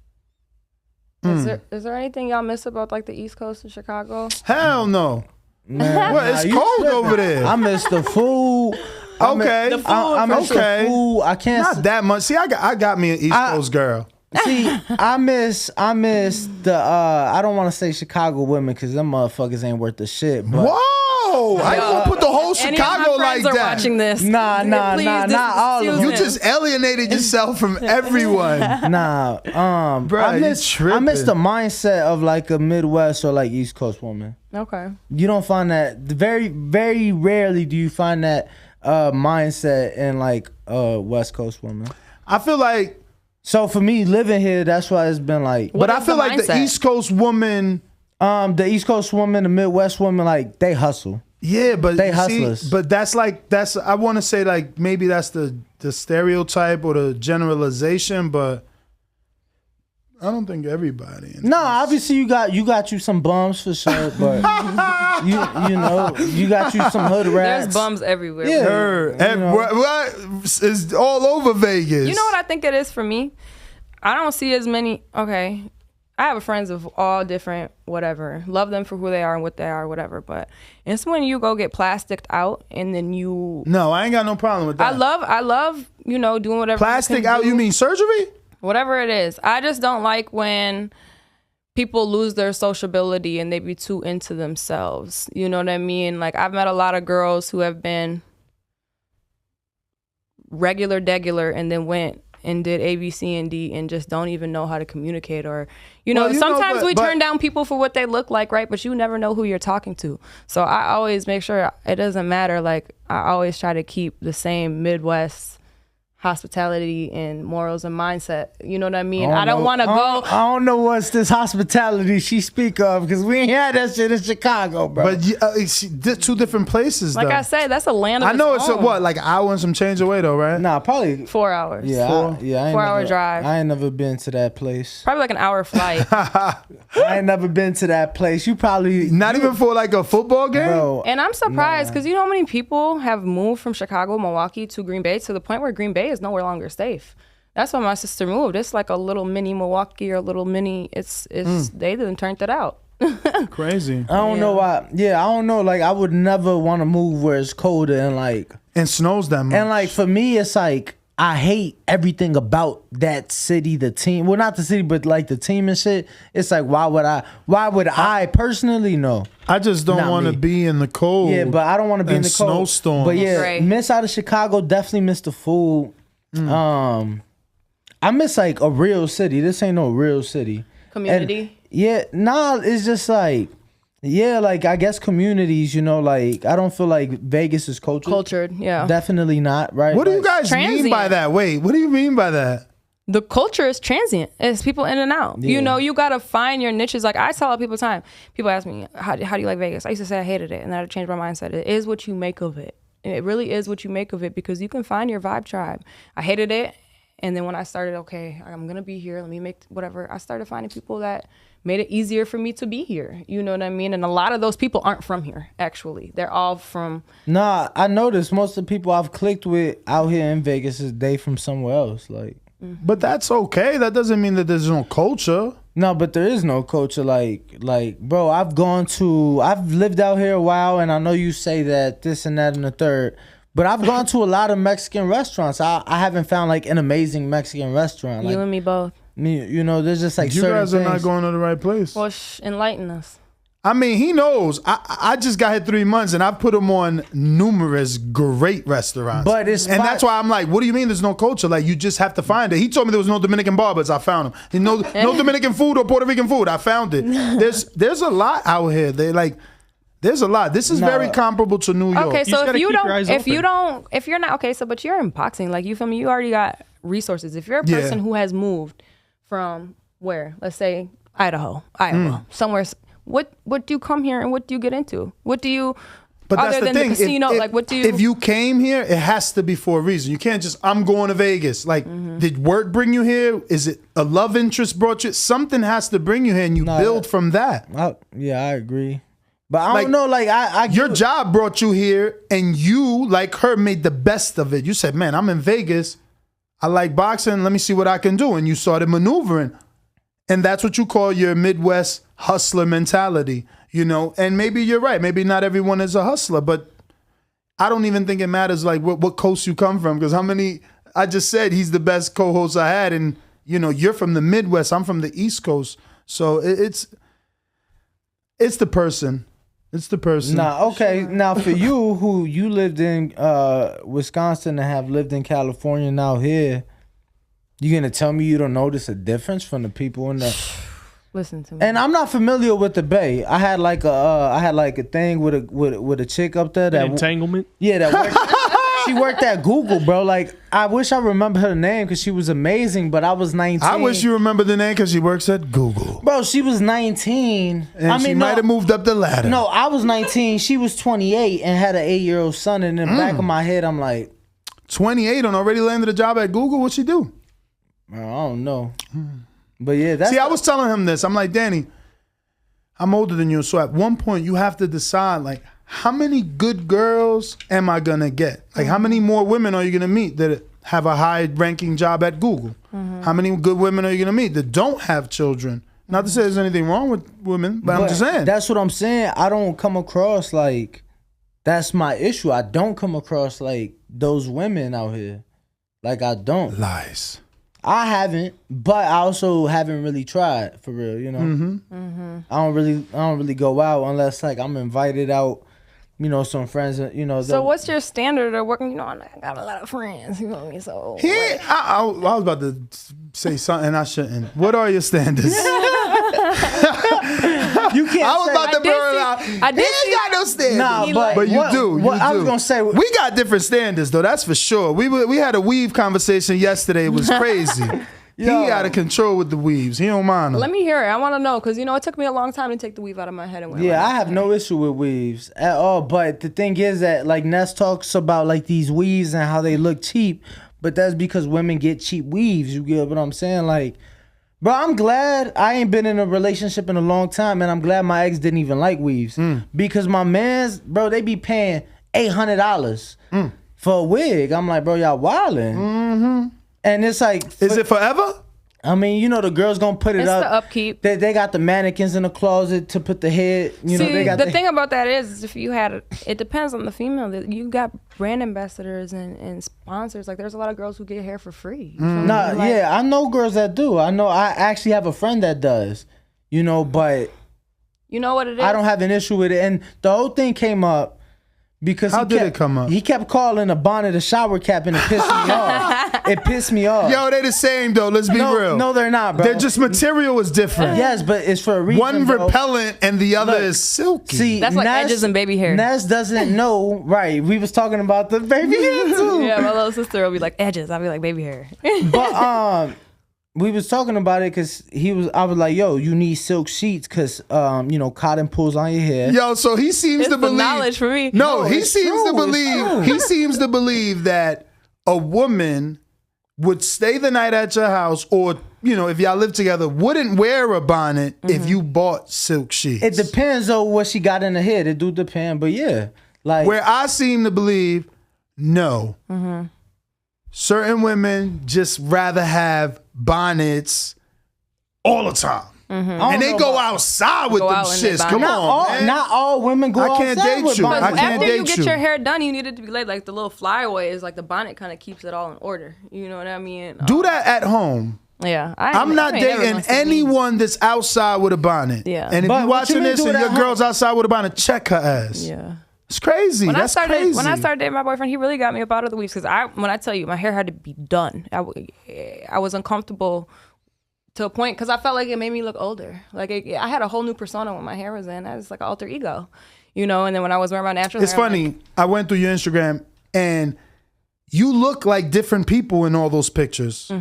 Speaker 3: Is there anything y'all miss about like the East Coast of Chicago?
Speaker 2: Hell no.
Speaker 1: Man,
Speaker 2: What? It's
Speaker 1: you
Speaker 2: cold
Speaker 1: tripping.
Speaker 2: over there.
Speaker 1: I miss the food.
Speaker 2: Okay.
Speaker 1: I miss the
Speaker 2: Okay.
Speaker 1: food. I can't
Speaker 2: Not that much. See, I got me an East Coast girl.
Speaker 1: see. I miss the. I don't want to say Chicago women because them motherfuckers ain't worth the shit. But
Speaker 2: Whoa! I didn't want to put the whole
Speaker 3: Any
Speaker 2: Chicago
Speaker 3: of my
Speaker 2: like
Speaker 3: friends are
Speaker 2: that.
Speaker 3: watching this.
Speaker 1: Nah,
Speaker 3: Please,
Speaker 1: not all of them.
Speaker 2: You just alienated yourself from everyone.
Speaker 1: Nah,
Speaker 2: Bruh,
Speaker 1: I
Speaker 2: you
Speaker 1: miss
Speaker 2: tripping.
Speaker 1: the mindset of like a Midwest or like East Coast woman.
Speaker 3: Okay.
Speaker 1: You don't find that very, very rarely do you find that mindset in like West Coast woman.
Speaker 2: I feel like,
Speaker 1: So for me living here, that's why it's been like.
Speaker 2: but I
Speaker 3: is
Speaker 2: feel
Speaker 3: the
Speaker 2: like the
Speaker 3: mindset?
Speaker 2: East Coast woman.
Speaker 1: The East Coast woman, the Midwest woman, like they hustle.
Speaker 2: Yeah, but
Speaker 1: They
Speaker 2: you see,
Speaker 1: hustlers.
Speaker 2: but that's I want to say like maybe that's the stereotype or the generalization, but I don't think everybody.
Speaker 1: No, obviously you got you some bums for sure, but you know you got you some hood rats.
Speaker 3: There's bums everywhere.
Speaker 1: Yeah.
Speaker 2: What is all over Vegas?
Speaker 3: You know what I think it is for me? I don't see as many. Okay, I have friends of all different whatever. Love them for who they are and what they are, whatever. But it's when you go get plasticed out and then you.
Speaker 2: No, I ain't got no problem with that.
Speaker 3: I love doing whatever.
Speaker 2: Plastic
Speaker 3: you can
Speaker 2: out.
Speaker 3: do.
Speaker 2: You mean surgery?
Speaker 3: Whatever it is. I just don't like when people lose their sociability and they be too into themselves. You know what I mean? Like, I've met a lot of girls who have been regular and then went and did A, B, C, and D and just don't even know how to communicate, or sometimes we turn down people for what they look like, right? But you never know who you're talking to. So I always make sure it doesn't matter. Like, I always try to keep the same Midwest hospitality and morals and mindset. You know what I mean? I don't want to go.
Speaker 1: I don't know what's this hospitality she speak of, because we ain't had that shit in Chicago, bro.
Speaker 2: But it's two different places,
Speaker 3: like
Speaker 2: though.
Speaker 3: I said, that's a land of
Speaker 2: I know
Speaker 3: its
Speaker 2: it's
Speaker 3: own.
Speaker 2: like an hour and some change away, though, right?
Speaker 1: Nah, probably
Speaker 3: 4 hours.
Speaker 1: Yeah, I ain't
Speaker 3: 4 hour
Speaker 1: never,
Speaker 3: drive.
Speaker 1: I ain't never been to that place.
Speaker 3: Probably like an hour flight.
Speaker 1: I ain't never been to that place. You probably
Speaker 2: Not even for like a football game?
Speaker 1: bro.
Speaker 3: And I'm surprised because you know how many people have moved from Chicago, Milwaukee to Green Bay, to the point where Green Bay is nowhere longer safe. That's why my sister moved. It's like a little mini Milwaukee or a little mini. They done turned it out.
Speaker 2: Crazy.
Speaker 1: I don't know why. Yeah, I don't know. Like, I would never want to move where it's colder
Speaker 2: and snows that much.
Speaker 1: And like, for me, it's like, I hate everything about that city, the team. Well, not the city, but like the team and shit. It's like, why would I personally? No.
Speaker 2: I just don't want to be in the cold.
Speaker 1: Yeah, but I don't want to be in the cold.
Speaker 2: Snowstorm.
Speaker 1: But yeah,
Speaker 3: Right.
Speaker 1: miss out of Chicago, definitely miss the food. I miss like a real city. This ain't no real city.
Speaker 3: Community.
Speaker 1: It's just like, like, I guess communities, like, I don't feel like Vegas is cultured.
Speaker 3: Yeah.
Speaker 1: Definitely not, right?
Speaker 2: What do you guys mean by
Speaker 3: Transient.
Speaker 2: that? Wait, what do you mean by that?
Speaker 3: The culture is transient. It's people in and out.
Speaker 1: Yeah.
Speaker 3: You got to find your niches. Like, I tell people all the time. People ask me, how do you like Vegas? I used to say I hated it, and then I changed my mindset. It is what you make of it. It really is what you make of it, because you can find your vibe tribe. I hated it. And then when I started, okay, I'm going to be here. Let me make whatever. I started finding people that made it easier for me to be here. You know what I mean? And a lot of those people aren't from here, actually. They're all from...
Speaker 1: Nah, I noticed most of the people I've clicked with out here in Vegas they from somewhere else. Like,
Speaker 2: But that's okay. That doesn't mean that there's no culture.
Speaker 1: no, but there is no culture. Like, bro, I've lived out here a while, and I know you say that this and that and the third, but I've gone to a lot of Mexican restaurants. I haven't found like an amazing Mexican restaurant.
Speaker 3: You and me both.
Speaker 1: There's just like
Speaker 2: You
Speaker 1: certain
Speaker 2: guys are not
Speaker 1: things.
Speaker 2: going to the right place.
Speaker 3: Well, enlighten us.
Speaker 2: I mean, he knows. I just got here 3 months, and I've put him on numerous great restaurants.
Speaker 1: But
Speaker 2: that's why I'm like, what do you mean there's no culture? Like, you just have to find it. He told me there was no Dominican barbers. I found him. No Dominican food or Puerto Rican food. I found it. There's a lot out here. There's a lot. This is very comparable to New York.
Speaker 3: Okay, so
Speaker 4: gotta
Speaker 3: if you
Speaker 4: keep your eyes
Speaker 3: don't,
Speaker 4: open.
Speaker 3: if you're not, okay, so, but you're in boxing, like, you feel me? You already got resources. If you're a person who has moved from where, let's say, Iowa, somewhere, what do you come here and what do you get into? What do you,
Speaker 2: But
Speaker 3: other
Speaker 2: that's the
Speaker 3: than
Speaker 2: thing.
Speaker 3: the casino, like, what do you?
Speaker 2: If you came here, it has to be for a reason. You can't just, I'm going to Vegas. Like, did work bring you here? Is it a love interest brought you? Something has to bring you here, and you build from that.
Speaker 1: I agree. But I don't know, like,
Speaker 2: your job brought you here, and you, like her, made the best of it. You said, man, I'm in Vegas. I like boxing. Let me see what I can do. And you started maneuvering. And that's what you call your Midwest hustler mentality, And maybe you're right. Maybe not everyone is a hustler, but I don't even think it matters, like, what coast you come from. Because I just said he's the best co-host I had. And, you're from the Midwest. I'm from the East Coast. So it's the person. It's the person.
Speaker 1: Nah, okay. Now, for you, who you lived in Wisconsin and have lived in California now here, you gonna tell me you don't notice a difference from the people in the...
Speaker 3: Listen to me.
Speaker 1: And I'm not familiar with the Bay. I had like a thing with a chick up there that...
Speaker 4: Entanglement?
Speaker 1: Yeah, that worked... She worked at Google, bro. Like, I wish I remember her name because she was amazing, but I was 19.
Speaker 2: I wish you remember the name because she works at Google.
Speaker 1: Bro, she was 19.
Speaker 2: And she might have moved up the ladder.
Speaker 1: No, I was 19. She was 28 and had an 8-year-old son. And in the back of my head, I'm like...
Speaker 2: 28 and already landed a job at Google? What'd she do?
Speaker 1: I don't know. But yeah, that's...
Speaker 2: See, I was telling him this. I'm like, Danny, I'm older than you. So at one point, you have to decide, like, how many good girls am I going to get? Like, how many more women are you going to meet that have a high-ranking job at Google? How many good women are you going to meet that don't have children? Not to say there's anything wrong with women, but I'm just saying.
Speaker 1: That's what I'm saying. I don't come across, like... That's my issue. I don't come across, like, those women out here. Like, I don't.
Speaker 2: Lies.
Speaker 1: I haven't, but I also haven't really tried for real. You know, I don't really go out unless like I'm invited out. You know, some friends. You know.
Speaker 3: So what's your standard of working? You know, I got a lot of friends. You know what I mean? So
Speaker 2: I was about to say something I shouldn't. What are your standards?
Speaker 1: You can't.
Speaker 2: I was about to burn out.
Speaker 3: I
Speaker 2: He ain't got no standards.
Speaker 1: Nah,
Speaker 2: but you do. You
Speaker 1: I was
Speaker 2: do.
Speaker 1: gonna say
Speaker 2: we got different standards though. That's for sure. We had a weave conversation yesterday. It was crazy. He out of control with the weaves. He don't mind them.
Speaker 3: let me hear it. I want to know because you know it took me a long time to take the weave out of my head and wear.
Speaker 1: Yeah, I have no issue with weaves at all. But the thing is that like Ness talks about like these weaves and how they look cheap, but that's because women get cheap weaves. You get what I'm saying? Like, bro, I'm glad I ain't been in a relationship in a long time, and I'm glad my ex didn't even like weaves because my mans, bro, they be paying $800 for a wig. I'm like, bro, y'all wildin'. And it's like,
Speaker 2: Is it forever?
Speaker 1: I mean, you know, the girls gonna put it
Speaker 3: It's
Speaker 1: up.
Speaker 3: the upkeep.
Speaker 1: They got the mannequins in the closet to put the head. You know,
Speaker 3: See,
Speaker 1: they got
Speaker 3: the thing about that is if you had it depends on the female. You got brand ambassadors and sponsors. Like there's a lot of girls who get hair for free. You feel me?
Speaker 1: Nah,
Speaker 3: Like,
Speaker 1: yeah, I know girls that do. I know. I actually have a friend that does. You know, but
Speaker 3: you know what it is.
Speaker 1: I don't have an issue with it. And the whole thing came up because
Speaker 2: How did it come up?
Speaker 1: He kept calling a bonnet a shower cap, and it pissed me off. It pissed me off.
Speaker 2: Yo, they the same though. Let's be real.
Speaker 1: No, they're not, bro.
Speaker 2: They're just material is different.
Speaker 1: Yes, but it's for a reason.
Speaker 2: One
Speaker 1: bro.
Speaker 2: repellent and the other
Speaker 1: Look,
Speaker 2: is silky.
Speaker 1: See,
Speaker 3: That's like edges and baby hair.
Speaker 1: Ness doesn't know, right? We was talking about the baby hair too.
Speaker 3: Yeah, my little sister will be like edges. I'll be like baby hair.
Speaker 1: But we was talking about it because I was like, yo, you need silk sheets because you know, cotton pulls on your hair.
Speaker 2: Yo, so he seems
Speaker 3: It's
Speaker 2: to
Speaker 3: the
Speaker 2: believe
Speaker 3: knowledge for me.
Speaker 2: No, he
Speaker 1: it's
Speaker 2: seems to
Speaker 1: true, it's
Speaker 2: believe
Speaker 1: true.
Speaker 2: he seems to believe that a woman would stay the night at your house, or you know, if y'all live together, wouldn't wear a bonnet if you bought silk sheets.
Speaker 1: It depends on what she got in her head. It do depend, but yeah, like
Speaker 2: Where I seem to believe, no. Certain women just rather have bonnets all the time. And they go outside with
Speaker 3: Go
Speaker 2: them
Speaker 3: out in their
Speaker 2: shits.
Speaker 3: bonnet.
Speaker 2: Come on, man.
Speaker 1: not all women go
Speaker 2: I can't
Speaker 1: outside
Speaker 2: date
Speaker 1: with
Speaker 2: you.
Speaker 1: bonnets.
Speaker 2: I can't
Speaker 3: After you
Speaker 2: date
Speaker 3: get
Speaker 2: you.
Speaker 3: your hair done, you need it to be laid like the little flyaway is like the bonnet kind of keeps it all in order. You know what I mean?
Speaker 2: Do that at home.
Speaker 3: Yeah,
Speaker 2: I'm not dating anyone that's outside with a bonnet.
Speaker 3: Yeah.
Speaker 2: And if
Speaker 1: But
Speaker 2: you're
Speaker 1: what you
Speaker 2: watching
Speaker 1: mean
Speaker 2: this
Speaker 1: do
Speaker 2: and
Speaker 1: it
Speaker 2: your
Speaker 1: at
Speaker 2: girl's outside with a bonnet, check her ass.
Speaker 3: Yeah.
Speaker 2: It's crazy.
Speaker 3: When
Speaker 2: That's
Speaker 3: I
Speaker 2: crazy.
Speaker 3: started dating my boyfriend, he really got me up out of the weaves because when I tell you, my hair had to be done. I was uncomfortable to a point because I felt like it made me look older. Like I had a whole new persona when my hair was in. I was like an alter ego, you know. And then when I was wearing my natural
Speaker 2: It's
Speaker 3: hair, I'm
Speaker 2: funny.
Speaker 3: like,
Speaker 2: I went through your Instagram and you look like different people in all those pictures.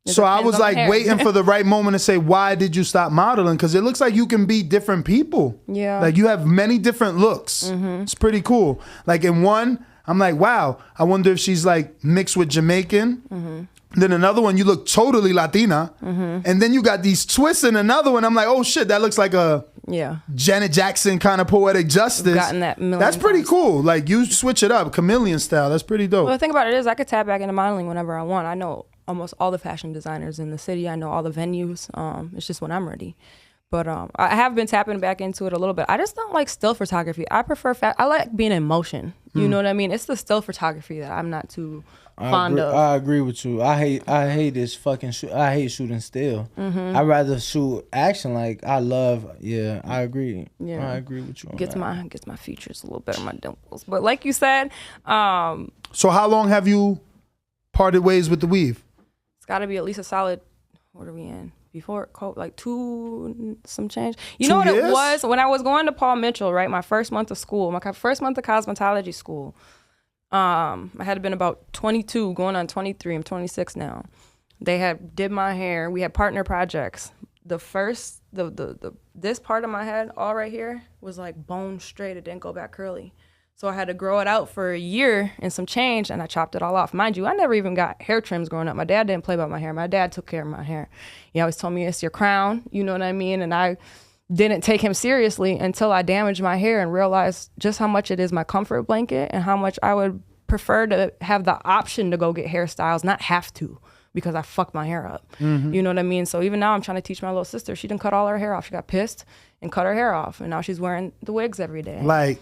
Speaker 2: So I
Speaker 3: depends
Speaker 2: was
Speaker 3: on the
Speaker 2: like
Speaker 3: hair.
Speaker 2: waiting for the right moment to say, why did you stop modeling? Because it looks like you can be different people.
Speaker 3: Yeah.
Speaker 2: Like you have many different looks. It's pretty cool. Like in one, I'm like, wow, I wonder if she's like mixed with Jamaican. Then another one, you look totally Latina. And then you got these twists in another one. I'm like, oh shit, that looks like a
Speaker 3: yeah.
Speaker 2: Janet Jackson kind of poetic justice.
Speaker 3: Gotten that million
Speaker 2: That's pretty
Speaker 3: times.
Speaker 2: cool. Like you switch it up, chameleon style. That's pretty dope.
Speaker 3: Well, the thing about it is I could tap back into modeling whenever I want. I know almost all the fashion designers in the city. I know all the venues. It's just when I'm ready. But I have been tapping back into it a little bit. I just don't like still photography. I prefer I like being in motion. You know what I mean? It's the still photography that I'm not too fond of.
Speaker 1: I agree with you. I hate this fucking shoot. I hate shooting still. I'd rather shoot action. Like I love. Yeah, I agree.
Speaker 3: Yeah.
Speaker 1: I agree with you. On
Speaker 3: Gets
Speaker 1: that.
Speaker 3: my features a little better, my dimples. But like you said,
Speaker 2: So how long have you parted ways with the weave?
Speaker 3: it's got to be at least a solid. What are we in? Before COVID, like 2 some change. You know what
Speaker 2: years?
Speaker 3: it was when I was going to Paul Mitchell, right? My first month of school, my first month of cosmetology school. I had been about 22, going on 23. I'm 26 now. They had did my hair. We had partner projects. The first, this part of my head, all right here, was like bone straight. It didn't go back curly. So I had to grow it out for a year and some change, and I chopped it all off. Mind you, I never even got hair trims growing up. My dad didn't play about my hair. My dad took care of my hair. He always told me, it's your crown, you know what I mean? And I didn't take him seriously until I damaged my hair and realized just how much it is my comfort blanket and how much I would prefer to have the option to go get hairstyles, not have to, because I fucked my hair up. You know what I mean? So even now I'm trying to teach my little sister. She didn't cut all her hair off. She got pissed and cut her hair off. And now she's wearing the wigs every day.
Speaker 2: Like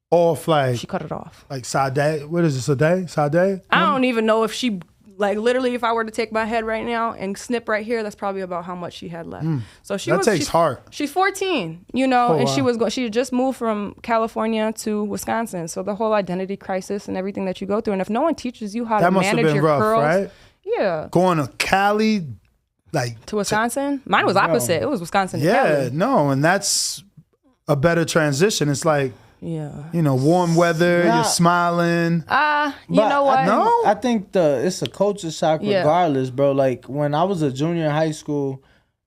Speaker 2: off like
Speaker 3: She cut it off.
Speaker 2: Sade. What is it? Sade?
Speaker 3: I don't even know if she Like literally, if I were to take my head right now and snip right here, that's probably about how much she had left. So
Speaker 2: That takes heart.
Speaker 3: She's 14, and
Speaker 2: wow.
Speaker 3: she had just moved from California to Wisconsin. So the whole identity crisis and everything that you go through, and if no one teaches you how
Speaker 2: That
Speaker 3: to
Speaker 2: must have
Speaker 3: manage
Speaker 2: been
Speaker 3: your
Speaker 2: rough,
Speaker 3: curls,
Speaker 2: right?
Speaker 3: yeah.
Speaker 2: Going to Cali, like
Speaker 3: To Wisconsin, mine was opposite. It was Wisconsin. To Cali.
Speaker 2: no, and that's a better transition. It's like,
Speaker 3: Yeah.
Speaker 2: warm weather,
Speaker 1: Nah.
Speaker 2: you're smiling.
Speaker 3: You know what?
Speaker 2: No?
Speaker 1: I think it's a culture shock
Speaker 3: Yeah.
Speaker 1: regardless, bro. Like when I was a junior in high school,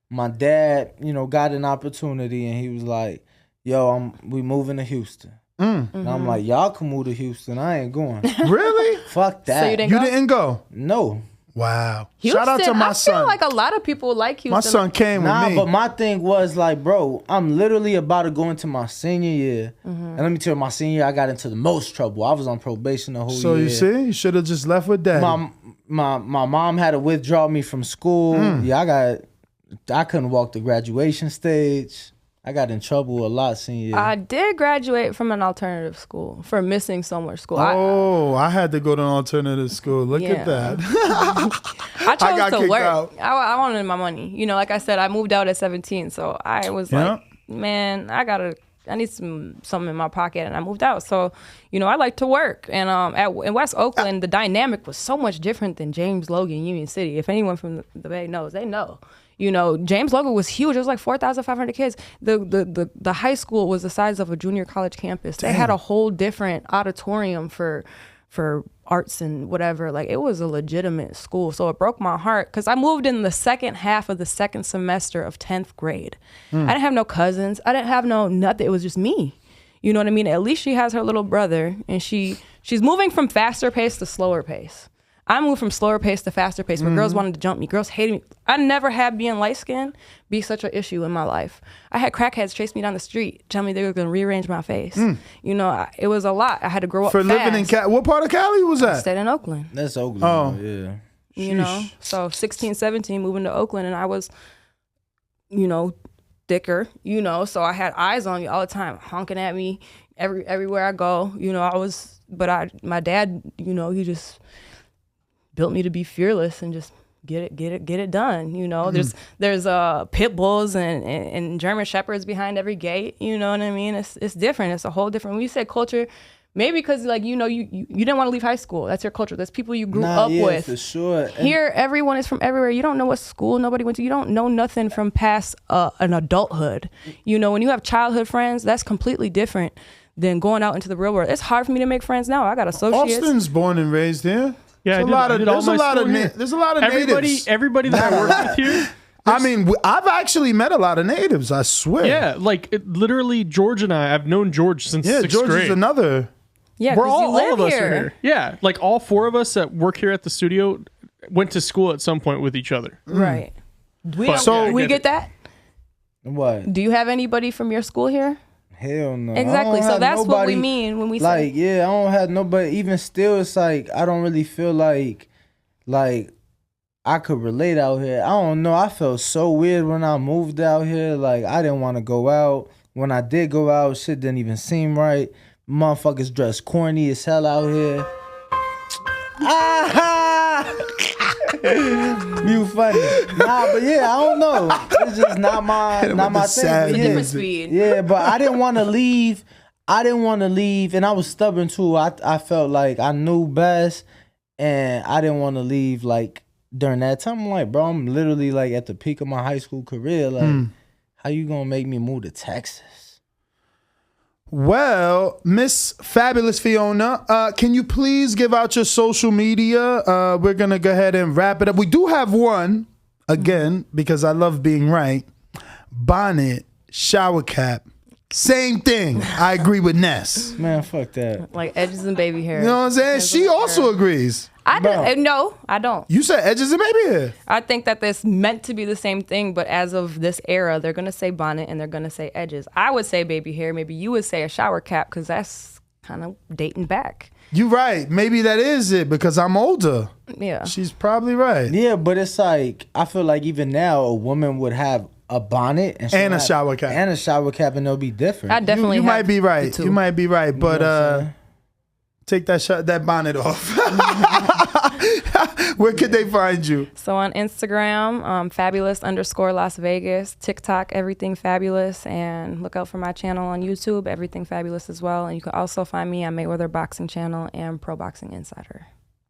Speaker 1: my dad, got an opportunity and he was like, "Yo, we moving to Houston." And I'm like, "Y'all can move to Houston. I ain't going."
Speaker 2: Really?
Speaker 1: Fuck that.
Speaker 3: So you didn't
Speaker 2: You
Speaker 3: go?
Speaker 2: didn't go?
Speaker 1: No.
Speaker 2: Wow.
Speaker 3: Houston,
Speaker 2: Shout out to my
Speaker 3: I
Speaker 2: son.
Speaker 3: feel like a lot of people like Houston.
Speaker 2: My son came
Speaker 1: Nah,
Speaker 2: with me.
Speaker 1: but my thing was like, bro, I'm literally about to go into my senior year. And let me tell you, my senior year, I got into the most trouble. I was on probation the whole
Speaker 2: So
Speaker 1: year.
Speaker 2: you see, you should have just left with daddy.
Speaker 1: My mom had to withdraw me from school. Yeah, I couldn't walk the graduation stage. I got in trouble a lot senior year.
Speaker 3: I did graduate from an alternative school for missing so much school.
Speaker 2: I had to go to an alternative school. Look
Speaker 3: Yeah.
Speaker 2: at that.
Speaker 3: I chose
Speaker 2: got
Speaker 3: to
Speaker 2: kicked
Speaker 3: work.
Speaker 2: out.
Speaker 3: I wanted my money. Like I said, I moved out at 17, so I was like, man, I need something in my pocket, and I moved out. So, I like to work. And in West Oakland, the dynamic was so much different than James Logan, Union City. If anyone from the Bay knows, they know. James Logan was huge. It was like 4,500 kids. The high school was the size of a junior college campus. They had a whole different auditorium for arts and whatever. Like, it was a legitimate school. So it broke my heart because I moved in the second half of the second semester of 10th grade. I didn't have no cousins. I didn't have no nothing. It was just me. You know what I mean? At least she has her little brother, and she's moving from faster pace to slower pace. I moved from slower pace to faster pace, but girls wanted to jump me. Girls hated me. I never had being light-skinned be such an issue in my life. I had crackheads chase me down the street, tell me they were going to rearrange my face. It was a lot. I had to grow up
Speaker 2: For
Speaker 3: fast.
Speaker 2: living in Cali. What part of Cali was
Speaker 3: I
Speaker 2: that?
Speaker 3: stayed in Oakland.
Speaker 1: That's Oakland.
Speaker 2: Oh.
Speaker 1: Yeah.
Speaker 3: So 16, 17, moving to Oakland, and I was, thicker, so I had eyes on me all the time, honking at me everywhere I go. My dad, he just built me to be fearless and just get it done. There's pit bulls and German shepherds behind every gate. You know what I mean? It's different. It's a whole different. When you say culture, maybe because you didn't want to leave high school. That's your culture. That's people you grew up with.
Speaker 1: For sure.
Speaker 3: Here, everyone is from everywhere. You don't know what school nobody went to. You don't know nothing from past an adulthood. When you have childhood friends, that's completely different than going out into the real world. It's hard for me to make friends now. I got associates.
Speaker 2: Austin's born and raised here.
Speaker 4: Yeah,
Speaker 2: There's a lot of natives.
Speaker 4: Everybody that I work with here.
Speaker 2: I mean, I've actually met a lot of natives, I swear.
Speaker 4: Yeah, literally George and I've known George since sixth
Speaker 2: George
Speaker 4: grade.
Speaker 2: is another.
Speaker 3: Yeah,
Speaker 4: We're
Speaker 3: because you
Speaker 4: all
Speaker 3: live
Speaker 4: of us
Speaker 3: here.
Speaker 4: are here. Yeah, like all four of us that work here at the studio went to school at some point with each other.
Speaker 3: Right. We
Speaker 4: But,
Speaker 3: get that?
Speaker 1: What?
Speaker 3: Do you have anybody from your school here?
Speaker 1: Hell no.
Speaker 3: Exactly. So that's what we mean when we say.
Speaker 1: I don't have nobody. Even still, it's like I don't really feel like I could relate out here. I don't know. I felt so weird when I moved out here. Like I didn't want to go out. When I did go out, shit didn't even seem right. Motherfuckers dressed corny as hell out here. You funny. Nah, but yeah, I don't know. It's just not my thing.
Speaker 3: It's a different speed.
Speaker 1: Yeah, but I didn't want to leave. And I was stubborn too. I felt like I knew best, and I didn't want to leave like during that time. I'm like, bro, I'm literally like at the peak of my high school career. Like, how you gonna make me move to Texas?
Speaker 2: Well, Miss Fabulous Fiona, can you please give out your social media? We're going to go ahead and wrap it up. We do have one, again, because I love being right. Bonnet, shower cap, same thing. I agree with Ness.
Speaker 1: Man, fuck that.
Speaker 3: Like edges and baby hair.
Speaker 2: You know what I'm saying? She also agrees.
Speaker 3: No, I don't.
Speaker 2: You said edges and baby hair.
Speaker 3: I think that it's meant to be the same thing, but as of this era, they're going to say bonnet and they're going to say edges. I would say baby hair. Maybe you would say a shower cap because that's kind of dating back.
Speaker 2: You're right. Maybe that is it because I'm older.
Speaker 3: Yeah.
Speaker 2: She's probably right.
Speaker 1: Yeah, but it's like, I feel like even now a woman would have a bonnet
Speaker 2: And a shower cap.
Speaker 1: and it'll be different.
Speaker 3: I definitely
Speaker 2: You
Speaker 3: have
Speaker 2: might be right.
Speaker 3: the two.
Speaker 2: You might be right. But take that bonnet off. Where could they find you?
Speaker 3: So on Instagram, fabulous_Las Vegas, TikTok, Everything Fabulous, and look out for my channel on YouTube, Everything Fabulous as well. And you can also find me on Mayweather Boxing Channel and Pro Boxing Insider.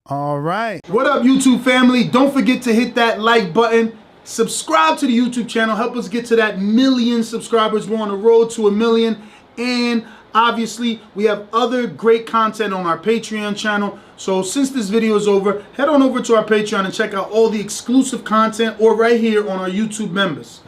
Speaker 2: All right. What up, YouTube family? Don't forget to hit that like button. Subscribe to the YouTube channel. Help us get to that 1 million subscribers. We're on the road to 1 million. And obviously, we have other great content on our Patreon channel. So since this video is over, head on over to our Patreon and check out all the exclusive content or right here on our YouTube members.